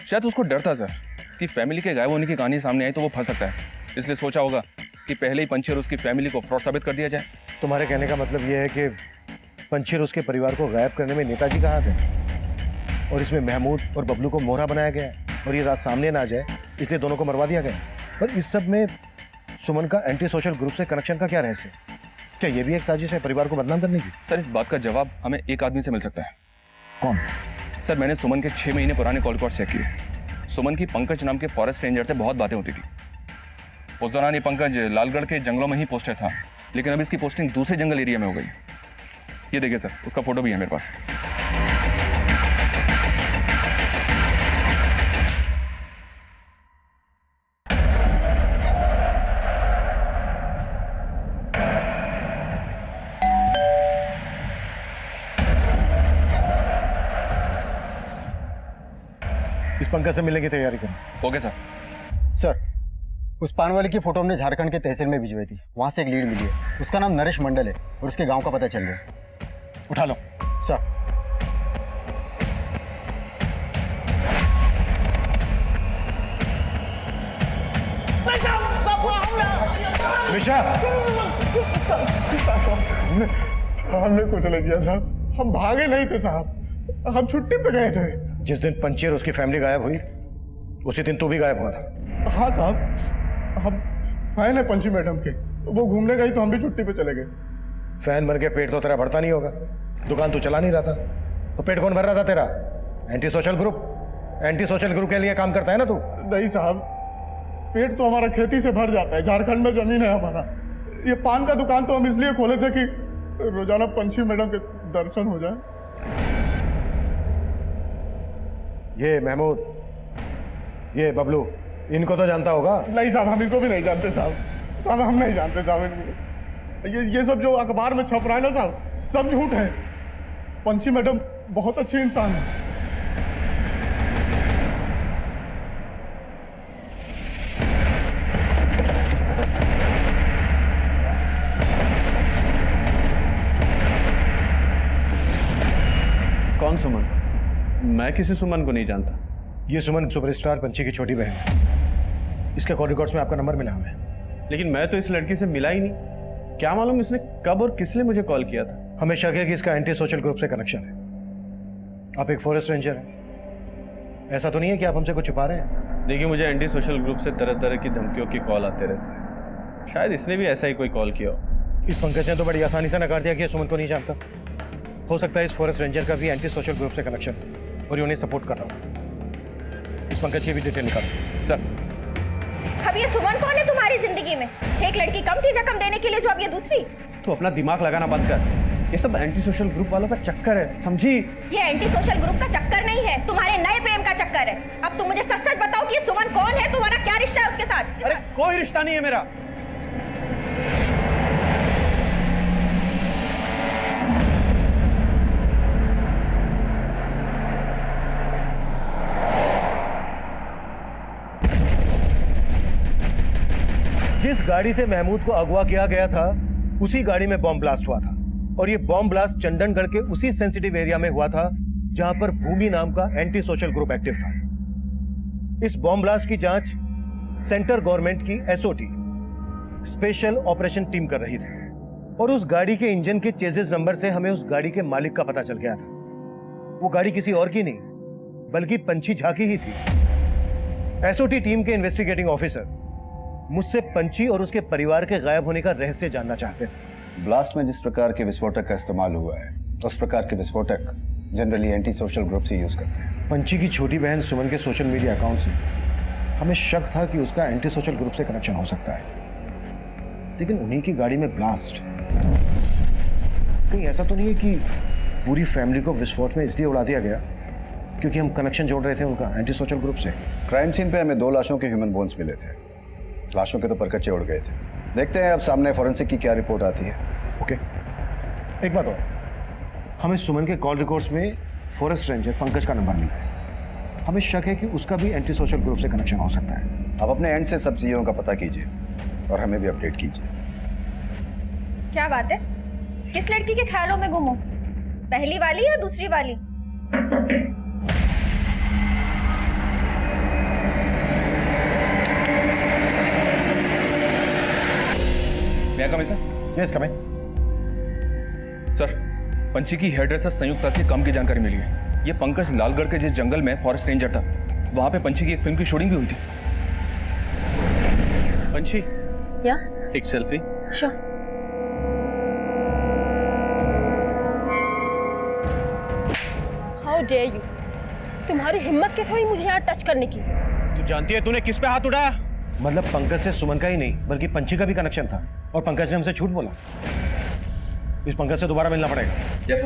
S9: शायद उसको डर था सर कि फैमिली के गायब होने की कहानी सामने आई तो वो फंस सकता है, इसलिए सोचा होगा कि पहले ही पंची और उसकी फैमिली को फ्रॉड साबित कर दिया जाए।
S5: तुम्हारे कहने का मतलब यह है कि पंची और उसके परिवार को गायब करने में नेताजी का हाथ है, और इसमें महमूद और बबलू को मोहरा बनाया गया है, और ये रात सामने ना आ जाए इसलिए दोनों को मरवा दिया गया। पर इस सब में सुमन का एंटी सोशल ग्रुप से कनेक्शन का क्या रहस्य? क्या ये भी एक साजिश है परिवार को बदनाम करने की?
S9: सर, इस बात का जवाब हमें एक आदमी से मिल सकता है।
S5: कौन?
S9: सर, मैंने सुमन के 6 महीने पुराने कॉल रिकॉर्ड चेक किए। सुमन की पंकज नाम के फॉरेस्ट रेंजर से बहुत बातें होती थी। उस दौरान ये पंकज लालगढ़ के जंगलों में ही पोस्टेड था, लेकिन अब इसकी पोस्टिंग दूसरे जंगल एरिया में हो गई। ये देखिए सर, उसका फोटो भी है मेरे पास।
S5: इस पंकज से मिलने की तैयारी करो।
S9: Okay sir.
S14: सर, उस पान वाले की फोटो हमने झारखंड के तहसील में भिजवाई थी, वहां से एक लीड मिली है। उसका नाम नरेश मंडल है और उसके गांव का पता चल गया।
S5: उठा लो।
S14: सर।
S5: निशा,
S18: हमने कुछ नहीं किया साहब, हम भागे नहीं थे साहब, हम छुट्टी पे गए थे।
S5: जिस दिन पंची और उसकी फैमिली गायब हुई, उसी दिन तू भी गायब हुआ था।
S18: हाँ साहब, हम फैन है पंची मैडम के, वो घूमने गई तो हम भी छुट्टी पे चले गए।
S5: फैन बन के पेट तो तेरा बढ़ता नहीं होगा, दुकान तू चला नहीं रहा था, तो पेट कौन भर रहा था तेरा? एंटी सोशल ग्रुप के लिए काम करता है ना तू?
S18: नहीं साहब, पेट तो हमारा खेती से भर जाता है, झारखंड में जमीन है हमारा। ये पान का दुकान तो हम इसलिए खोले थे कि रोजाना पंची मैडम के दर्शन हो जाए।
S5: ये महमूद, ये बबलू, इनको तो जानता होगा?
S18: नहीं साहब, हम इनको भी नहीं जानते साहब, हम नहीं जानते साहब इनको। ये सब जो अखबार में छप रहा है ना साहब, सब झूठ है। पंची मैडम बहुत अच्छी इंसान है।
S3: कौन सुमन? मैं किसी सुमन को नहीं जानता।
S5: ये सुमन सुपरस्टार पंची की छोटी बहन है। इसके कॉल रिकॉर्ड्स में आपका नंबर मिला हमें।
S3: लेकिन मैं तो इस लड़की से मिला ही नहीं। क्या मालूम इसने कब और किस लिए मुझे कॉल किया था।
S5: हमें शक है कि इसका एंटी सोशल ग्रुप से कनेक्शन है। आप एक फॉरेस्ट रेंजर हैं, ऐसा तो नहीं है कि आप हमसे कुछ छुपा रहे हैं?
S3: देखिए, मुझे एंटी सोशल ग्रुप से तरह तरह की धमकियों की कॉल आते रहते हैं। शायद इसने भी ऐसा ही कोई कॉल किया हो।
S5: इस पंकज ने तो बड़ी आसानी से नकार दिया कि सुमन को नहीं जानता। हो सकता है इस फॉरेस्ट रेंजर का भी एंटी सोशल ग्रुप से कनेक्शन है और ये उन्हें सपोर्ट कर रहा हूँ। इस पंकज की भी डिटेल निकालो सर।
S2: अब ये सुमन कौन है तुम्हारी जिंदगी में? एक लड़की कम थी जख्म देने के लिए, जो अब ये दूसरी।
S3: तो अपना दिमाग लगाना बंद कर। ये सब एंटी सोशल ग्रुप वालों का चक्कर है, समझी?
S2: ये एंटी सोशल ग्रुप का चक्कर नहीं है, तुम्हारे नए प्रेम का चक्कर है। अब तुम मुझे सच सच बताओ कि ये सुमन कौन है, तुम्हारा क्या रिश्ता है उसके साथ?
S3: अरे कोई रिश्ता नहीं है मेरा।
S5: जिस गाड़ी से महमूद को अगवा किया गया था, उसी गाड़ी में बॉम्ब ब्लास्ट हुआ था और ये बॉम्ब ब्लास्ट चंदनगढ़ के उसी सेंसिटिव एरिया में हुआ था जहां पर भूमि नाम का एंटी सोशल ग्रुप एक्टिव था। इस बॉम्ब ब्लास्ट की जांच सेंटर गवर्नमेंट की एसओटी स्पेशल ऑपरेशन टीम कर रही थी और उस गाड़ी के इंजन के चेसिस नंबर से हमें उस गाड़ी के मालिक का पता चल गया था। वो गाड़ी किसी और की नहीं बल्कि पंची झा की ही थी। एसओटी टीम के इन्वेस्टिगेटिंग ऑफिसर मुझसे पंची और उसके परिवार के गायब होने का रहस्य जानना चाहते थे।
S19: ब्लास्ट में जिस प्रकार के विस्फोटक का इस्तेमाल हुआ है, उस प्रकार के विस्फोटक जनरली एंटी सोशल ग्रुप से यूज करते हैं।
S5: पंची की छोटी बहन सुमन के सोशल मीडिया अकाउंट से हमें शक था कि उसका एंटी सोशल ग्रुप से कनेक्शन हो सकता है, लेकिन उन्हीं की गाड़ी में ब्लास्ट। कहीं ऐसा तो नहीं है कि पूरी फैमिली को विस्फोट में इसलिए उड़ा दिया गया क्योंकि हम कनेक्शन जोड़ रहे थे उनका एंटी सोशल ग्रुप से?
S19: क्राइम सीन पे हमें 2 लाशों के ह्यूमन बोन्स मिले थे। लाशों के तो परकच्चे उड़ गए थे। देखते हैं अब सामने फॉरेंसिक की क्या रिपोर्ट आती है।
S5: ओके, एक बात और, हमें सुमन के कॉल रिकॉर्ड्स में फॉरेस्ट रेंजर पंकज का नंबर मिला है। हमें शक है कि उसका भी एंटी सोशल ग्रुप से कनेक्शन हो सकता है।
S19: आप अपने एंड से सब चीजों का पता कीजिए और हमें भी अपडेट कीजिए।
S2: क्या बात है? किस लड़की के ख्यालों में गुम हो? पहली वाली या दूसरी वाली?
S5: यस कम इन।
S9: सर, पंची की हेयरड्रेसर संयुक्ता से काम की जानकारी मिली है। ये पंकज लालगढ़ के जिस जंगल में फॉरेस्ट रेंजर था, वहां पे पंची की एक फिल्म की शूटिंग भी हुई थी।
S3: पंची,
S2: या
S3: एक selfie.
S2: Sure. How dare you! तुम्हारी हिम्मत कैसे हुई मुझे यहाँ टच करने की?
S3: तू जानती है तूने किस पे हाथ उठाया?
S5: मतलब पंकज से सुमन का ही नहीं बल्कि पंची का भी कनेक्शन था और पंकज ने हमसे झूठ बोला। इस पंकज से दोबारा मिलना पड़ेगा।
S3: Yes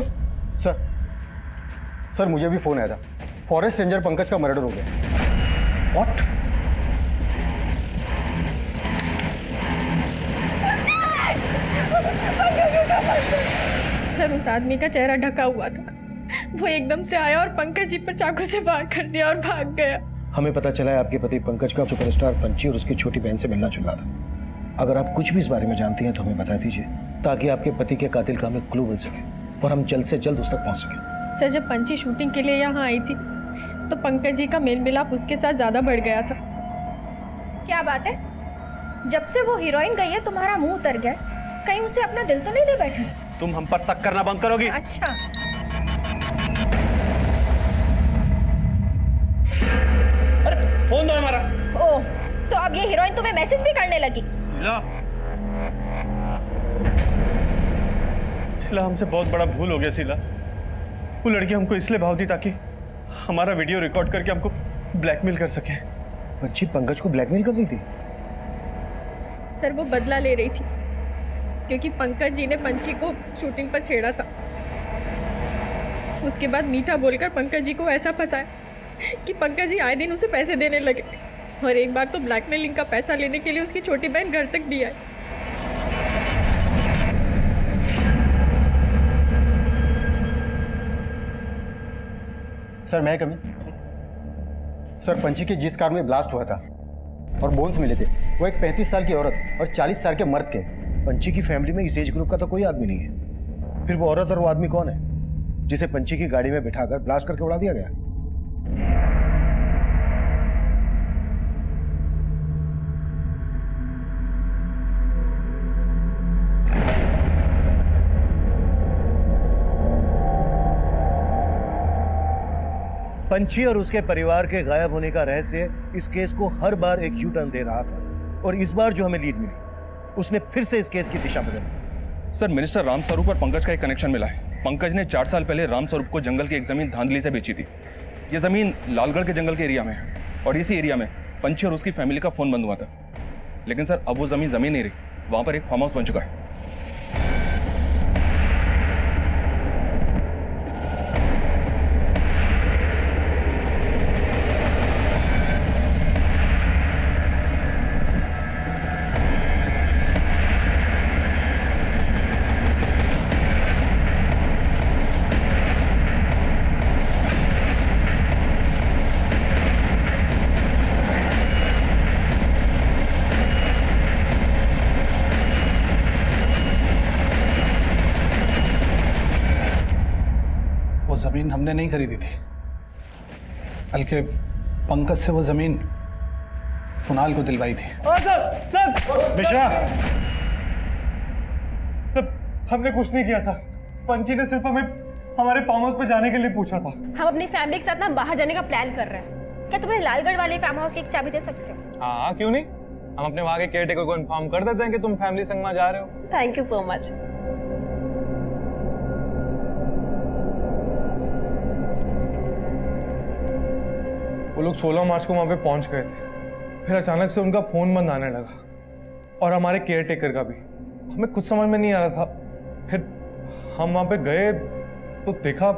S14: sir. सर, मुझे भी फोन आया था, फॉरेस्ट रेंजर पंकज का मर्डर हो गया।
S5: व्हाट?
S20: सर, उस आदमी का चेहरा ढका हुआ था। वो एकदम से आया और पंकज जी पर चाकू से वार कर दिया और भाग गया।
S5: हमें पता चला है आपके पति पंकज का सुपरस्टार पंची और उसकी छोटी बहन से मिलना जुलना था। अगर आप कुछ भी इस बारे में जानती हैं तो हमें बता दीजिए, ताकि आपके पति के कातिल का हमें क्लू मिल सके और हम जल्द से जल्द उस तक पहुंच सके।
S20: सर, जब पंची शूटिंग के लिए यहाँ आई थी तो पंकज जी का मेल मिलाप उसके साथ ज्यादा बढ़ गया था।
S2: क्या बात है? जब से वो हीरोइन गई है तुम्हारा मुंह उतर गया। कहीं उसे अपना दिल तो नहीं दे बैठे?
S3: तुम हम पर शक करना बंद करोगी?
S2: अच्छा,
S3: अरे फोन दो हमारा।
S2: ओह, तो अब अब ये हीरोइन तुम्हें मैसेज भी करने लगी।
S1: शीला, हमसे बहुत बड़ा भूल हो गया शीला। वो लड़की हमको इसलिए भाव दी ताकि हमारा वीडियो रिकॉर्ड करके हमको ब्लैकमेल कर सके।
S5: पंची पंकज को ब्लैकमेल कर रही थी?
S20: सर वो बदला ले रही थी क्योंकि पंकज जी ने पंची को शूटिंग पर छेड़ा था। उसके बाद मीठा बोलकर पंकज जी को ऐसा फंसाया कि पंकज जी आए दिन उसे पैसे देने लगे और एक बार तो ब्लैकमेलिंग का पैसा लेने के लिए उसकी छोटी बहन घर तक भी आई।
S14: सर मैं कभी सर पंची के जिस कार में ब्लास्ट हुआ था और बोन्स मिले थे वो एक 35 साल की औरत और 40 साल के मर्द के।
S5: पंची की फैमिली में इस एज ग्रुप का तो कोई आदमी नहीं है। फिर वो औरत और वो आदमी कौन है जिसे पंची की गाड़ी में बिठाकर ब्लास्ट करके उड़ा दिया गया? पंची और उसके परिवार के गायब होने का रहस्य इस केस को हर बार एक यू टर्न दे रहा था और इस बार जो हमें लीड मिली उसने फिर से इस केस की दिशा बदली।
S9: सर, मिनिस्टर राम स्वरूप और पंकज का एक कनेक्शन मिला है। पंकज ने 4 साल पहले राम स्वरूप को जंगल की एक जमीन धांधली से बेची थी। ये जमीन लालगढ़ के जंगल के एरिया में है और इसी एरिया में पंची और उसकी फैमिली का फोन बंद हुआ था। लेकिन सर अब वो जमीन नहीं रही, वहां पर एक फार्म हाउस बन चुका है।
S11: वो जमीन हमने नहीं खरीदी थी, बल्कि पंकज से वो जमीन कुणाल को दिलवाई थी।
S1: सर
S5: मिश्रा,
S1: हमने कुछ नहीं किया सर। पंची ने सिर्फ हमें हमारे फार्म हाउस पे जाने के लिए पूछा था।
S2: हम अपनी फैमिली के साथ ना बाहर जाने का प्लान कर रहे हैं। क्या तुम्हें लालगढ़ वाले फार्म हाउस की एक चाबी दे सकते हो?
S16: हाँ, क्यों नहीं। हम अपने वहाँ के केयरटेकर को इन्फॉर्म कर देते हैं कि तुम फैमिली संग में जा रहे हो।
S2: Thank you so much.
S16: वो लोग 16 मार्च को वहाँ पे पहुँच गए थे। फिर अचानक से उनका फोन बंद आने लगा और हमारे केयरटेकर का भी। हमें कुछ समझ में नहीं आ रहा था। फिर हम वहाँ पे गए तो देखा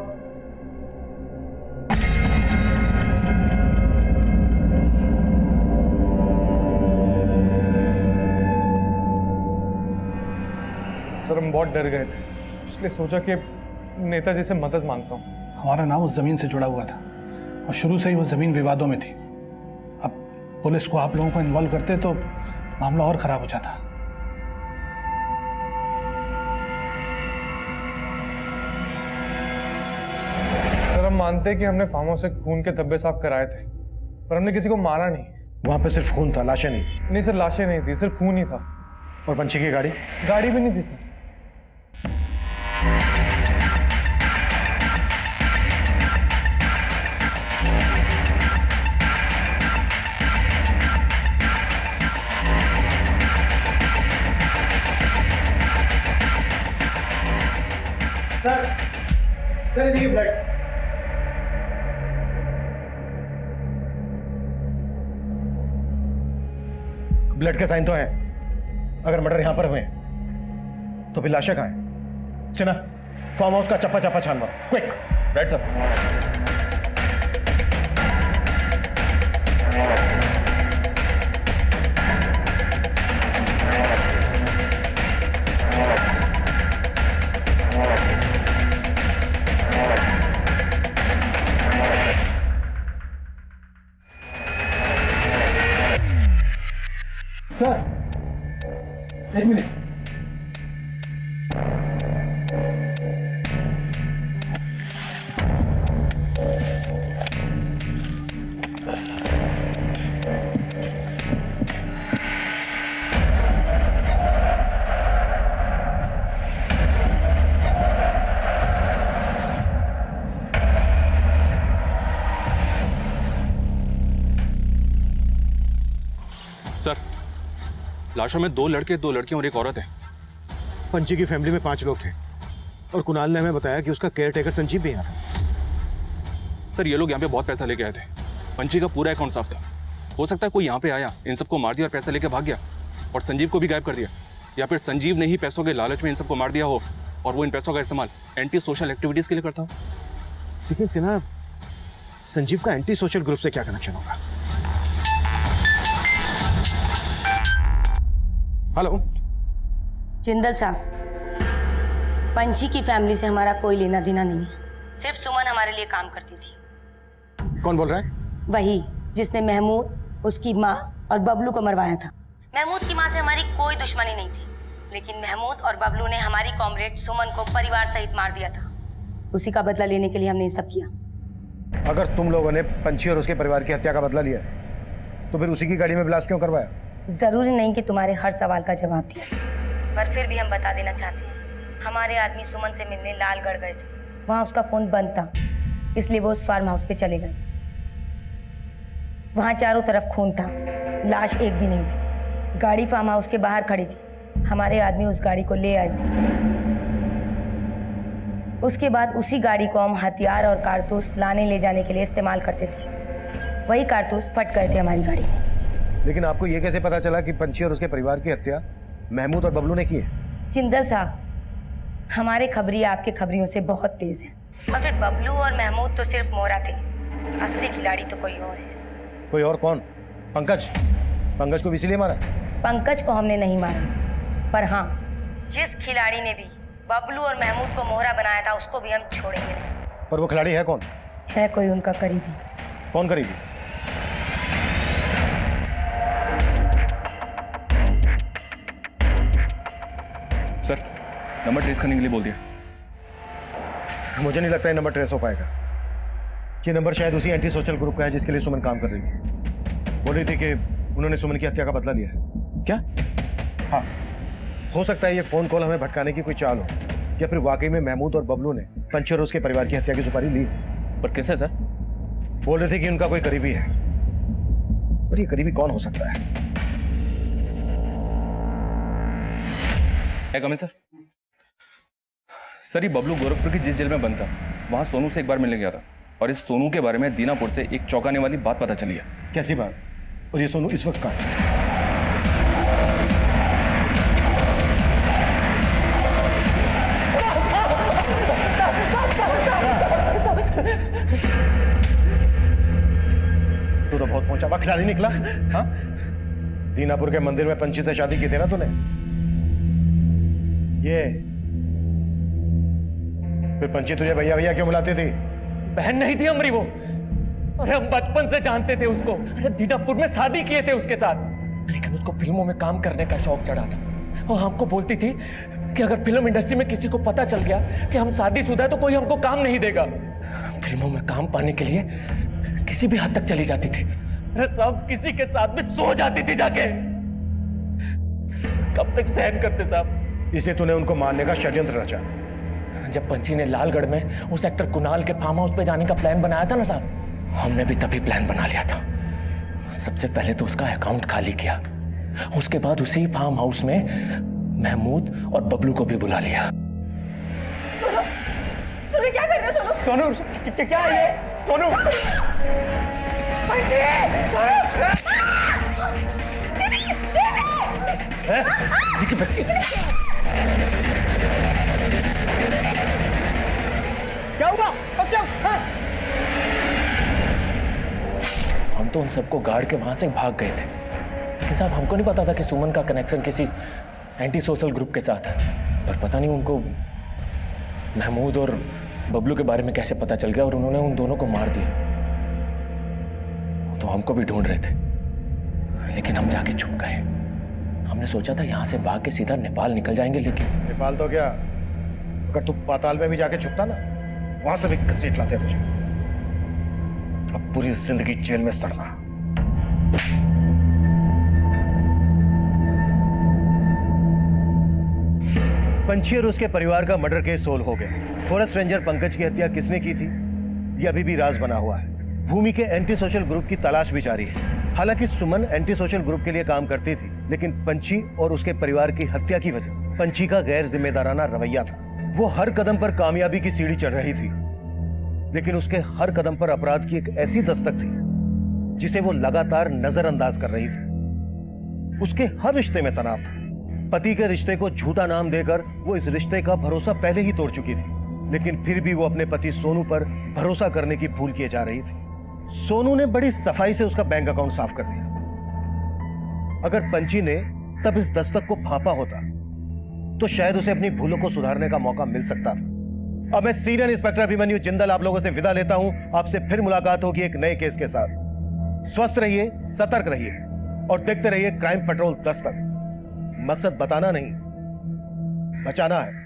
S16: सर हम बहुत डर गए थे, इसलिए सोचा कि नेताजी से मदद मांगता हूँ।
S11: हमारा नाम उस जमीन से जुड़ा हुआ था और शुरू से ही वो जमीन विवादों में थी। अब पुलिस को आप लोगों को इन्वॉल्व करते तो मामला और खराब हो जाता।
S16: सर हम मानते हैं कि हमने फार्म हाउस से खून के धब्बे साफ कराए थे, पर हमने किसी को मारा नहीं।
S5: वहां पे सिर्फ खून था, लाशें नहीं?
S16: नहीं सर, लाशें नहीं थी, सिर्फ खून ही था।
S5: और पंची की गाड़ी?
S16: गाड़ी भी नहीं थी सर।
S5: सर देखिए ब्लड। ब्लड के साइन तो हैं। अगर मर्डर यहां पर हुए हैं तो फिर लाशें कहां हैं? सिन्हा, फार्म हाउस का चप्पा चप्पा छान मारो, क्विक।
S9: Right sir.
S10: सर एक मिनट।
S9: सर लाशों में 2 लड़के 2 लड़कियां और एक औरत है।
S5: पंची की फैमिली में 5 लोग थे और कुणाल ने हमें बताया कि उसका केयर टेकर संजीव भी यहाँ था।
S9: सर ये लोग यहाँ पे बहुत पैसा लेके आए थे। पंची का पूरा अकाउंट साफ था। हो सकता है कोई यहाँ पे आया, इन सबको मार दिया और पैसा लेके भाग गया और संजीव को भी गायब कर दिया, या फिर संजीव ने ही पैसों के लालच में इन सबको मार दिया हो और वो इन पैसों का इस्तेमाल एंटी सोशल एक्टिविटीज के लिए करता हो।
S5: लेकिन सिन्हा, संजीव का एंटी सोशल ग्रुप से क्या कनेक्शन होगा? हेलो
S2: जिंदल साहब, पंची की फैमिली से हमारा कोई लेना देना नहीं है। सिर्फ सुमन हमारे लिए काम करती थी।
S5: कौन बोल रहा है?
S2: वही जिसने महमूद, उसकी माँ और बबलू को मरवाया था। महमूद की माँ से हमारी कोई दुश्मनी नहीं थी, लेकिन महमूद और बबलू ने हमारी कॉमरेड सुमन को परिवार सहित मार दिया था। उसी का बदला लेने के लिए हमने ये सब किया।
S5: अगर तुम लोगों ने पंची और उसके परिवार की हत्या का बदला लिया है तो फिर उसी की गाड़ी में ब्लास्ट क्यों करवाया?
S2: जरूरी नहीं कि तुम्हारे हर सवाल का जवाब दिया, पर फिर भी हम बता देना चाहते हैं। हमारे आदमी सुमन से मिलने लालगढ़ गए थे। वहाँ उसका फोन बंद था, इसलिए वो उस फार्म हाउस पे चले गए। वहाँ चारों तरफ खून था, लाश एक भी नहीं थी। गाड़ी फार्म हाउस के बाहर खड़ी थी। हमारे आदमी उस गाड़ी को ले आए थे। उसके बाद उसी गाड़ी को हम हथियार और कारतूस लाने ले जाने के लिए इस्तेमाल करते थे। वही कारतूस फट गए थे हमारी गाड़ी में।
S5: लेकिन आपको ये कैसे पता चला कि पंची और उसके परिवार की हत्या महमूद और बबलू ने की है?
S2: जिंदल साहब, हमारे खबरिया आपके खबरियों से बहुत तेज है। और फिर बबलू और महमूद तो सिर्फ मोहरा थे, असली खिलाड़ी तो कोई और है।
S5: कोई और कौन? पंकज? पंकज को भी इसीलिए मारा?
S2: पंकज को हमने नहीं मारा, पर हाँ, जिस खिलाड़ी ने भी बबलू और महमूद को मोहरा बनाया था उसको भी हम छोड़ेंगे नहीं।
S5: पर वो खिलाड़ी है कौन?
S2: है कोई उनका करीबी।
S5: कौन करीबी?
S9: सर नंबर ट्रेस करने के लिए बोल दिया।
S5: मुझे नहीं लगता ये नंबर ट्रेस हो पाएगा। ये नंबर शायद उसी एंटी सोशल ग्रुप का है जिसके लिए सुमन काम कर रही थी। बोल रही थी कि उन्होंने सुमन की हत्या का बदला लिया है।
S9: क्या?
S5: हाँ, हो सकता है ये फोन कॉल हमें भटकाने की कोई चाल हो, या फिर वाकई में महमूद और बबलू ने पंची और उसके परिवार की हत्या की सुपारी ली।
S9: पर किससे सर?
S5: बोल रहे थे कि उनका कोई करीबी है, पर ये करीबी कौन हो सकता है?
S9: कमिश्नर सर, सर ये बबलू गोरखपुर की जिस जेल में बंद था वहां सोनू से एक बार मिलने गया था और इस सोनू के बारे में दीनापुर से एक चौंकाने वाली बात पता चली है।
S5: कैसी बात? और ये सोनू इस वक्त कहाँ है? तू तो बहुत पहुंचा हुआ खिलाड़ी निकला। हाँ, दीनापुर के मंदिर में पंची से शादी की थी ना तूने? ये फिर पंची तुझे भैया भैया क्यों बुलाती थी?
S13: बहन नहीं थी हमारी वो। अरे हम बचपन से जानते थे उसको। अरे दीनापुर में शादी किए थे उसके साथ, लेकिन उसको फिल्मों में काम करने का शौक चढ़ा था और हमको बोलती थी कि अगर फिल्म इंडस्ट्री में किसी को पता चल गया कि हम शादीशुदा है तो कोई हमको काम नहीं देगा। फिल्मों में काम पाने के लिए किसी भी हद तक चली जाती थी। अरे सब किसी के साथ भी सो जाती थी जाके। कब तक सहन करते साहब?
S5: इसलिए तूने उनको मारने का षड्यंत्र रचा।
S13: जब पंची ने लालगढ़ में उस एक्टर कुणाल के फार्म हाउस पे जाने का प्लान बनाया था ना साहब, हमने भी तभी प्लान बना लिया था। सबसे पहले तो उसका अकाउंट खाली किया, उसके बाद उसी फार्म हाउस में महमूद और बबलू को भी बुला लिया।
S2: सोनू क्या कर रहे हो?
S13: सोनू क्या है ये? सोनू देखिए बच्ची क्या हुआ? क्या? हम तो उन सबको गार्ड के वहां से भाग गए थे, लेकिन साहब हमको नहीं पता था कि सुमन का कनेक्शन किसी एंटी सोशल ग्रुप के साथ है। पर पता नहीं उनको महमूद और बबलू के बारे में कैसे पता चल गया और उन्होंने उन दोनों को मार दिया। तो हमको भी ढूंढ रहे थे, लेकिन हम जाके छुप गए। हमने सोचा था यहाँ से भाग के सीधा नेपाल निकल जाएंगे, लेकिन
S5: नेपाल तो क्या, अगर तू पाताल में भी जाके छुपता ना, वहां से भी घसीट लाते तुझे। अब पूरी जिंदगी जेल में सड़ना। पंची और उसके परिवार का मर्डर केस सोल्व हो गया। फॉरेस्ट रेंजर पंकज की हत्या किसने की थी, यह अभी भी राज बना हुआ है। भूमि के एंटी सोशल ग्रुप की तलाश भी जारी है। हालांकि सुमन एंटी सोशल ग्रुप के लिए काम करती थी, लेकिन पंची और उसके परिवार की हत्या की वजह पंची का गैर जिम्मेदाराना रवैया था। वो हर कदम पर कामयाबी की सीढ़ी चढ़ रही थी, लेकिन उसके हर कदम पर अपराध की एक ऐसी दस्तक थी जिसे वो लगातार नजरअंदाज कर रही थी। उसके हर रिश्ते में तनाव था। पति के रिश्ते को झूठा नाम देकर वो इस रिश्ते का भरोसा पहले ही तोड़ चुकी थी, लेकिन फिर भी वो अपने पति सोनू पर भरोसा करने की भूल किए जा रही थी। सोनू ने बड़ी सफाई से उसका बैंक अकाउंट साफ कर दिया। अगर पंची ने तब इस दस्तक को भांपा होता तो शायद उसे अपनी भूलों को सुधारने का मौका मिल सकता था। अब मैं सीनियर इंस्पेक्टर अभिमन्यु जिंदल आप लोगों से विदा लेता हूं। आपसे फिर मुलाकात होगी एक नए केस के साथ। स्वस्थ रहिए, सतर्क रहिए और देखते रहिए क्राइम पेट्रोल दस्तक। मकसद बताना नहीं, बचाना है।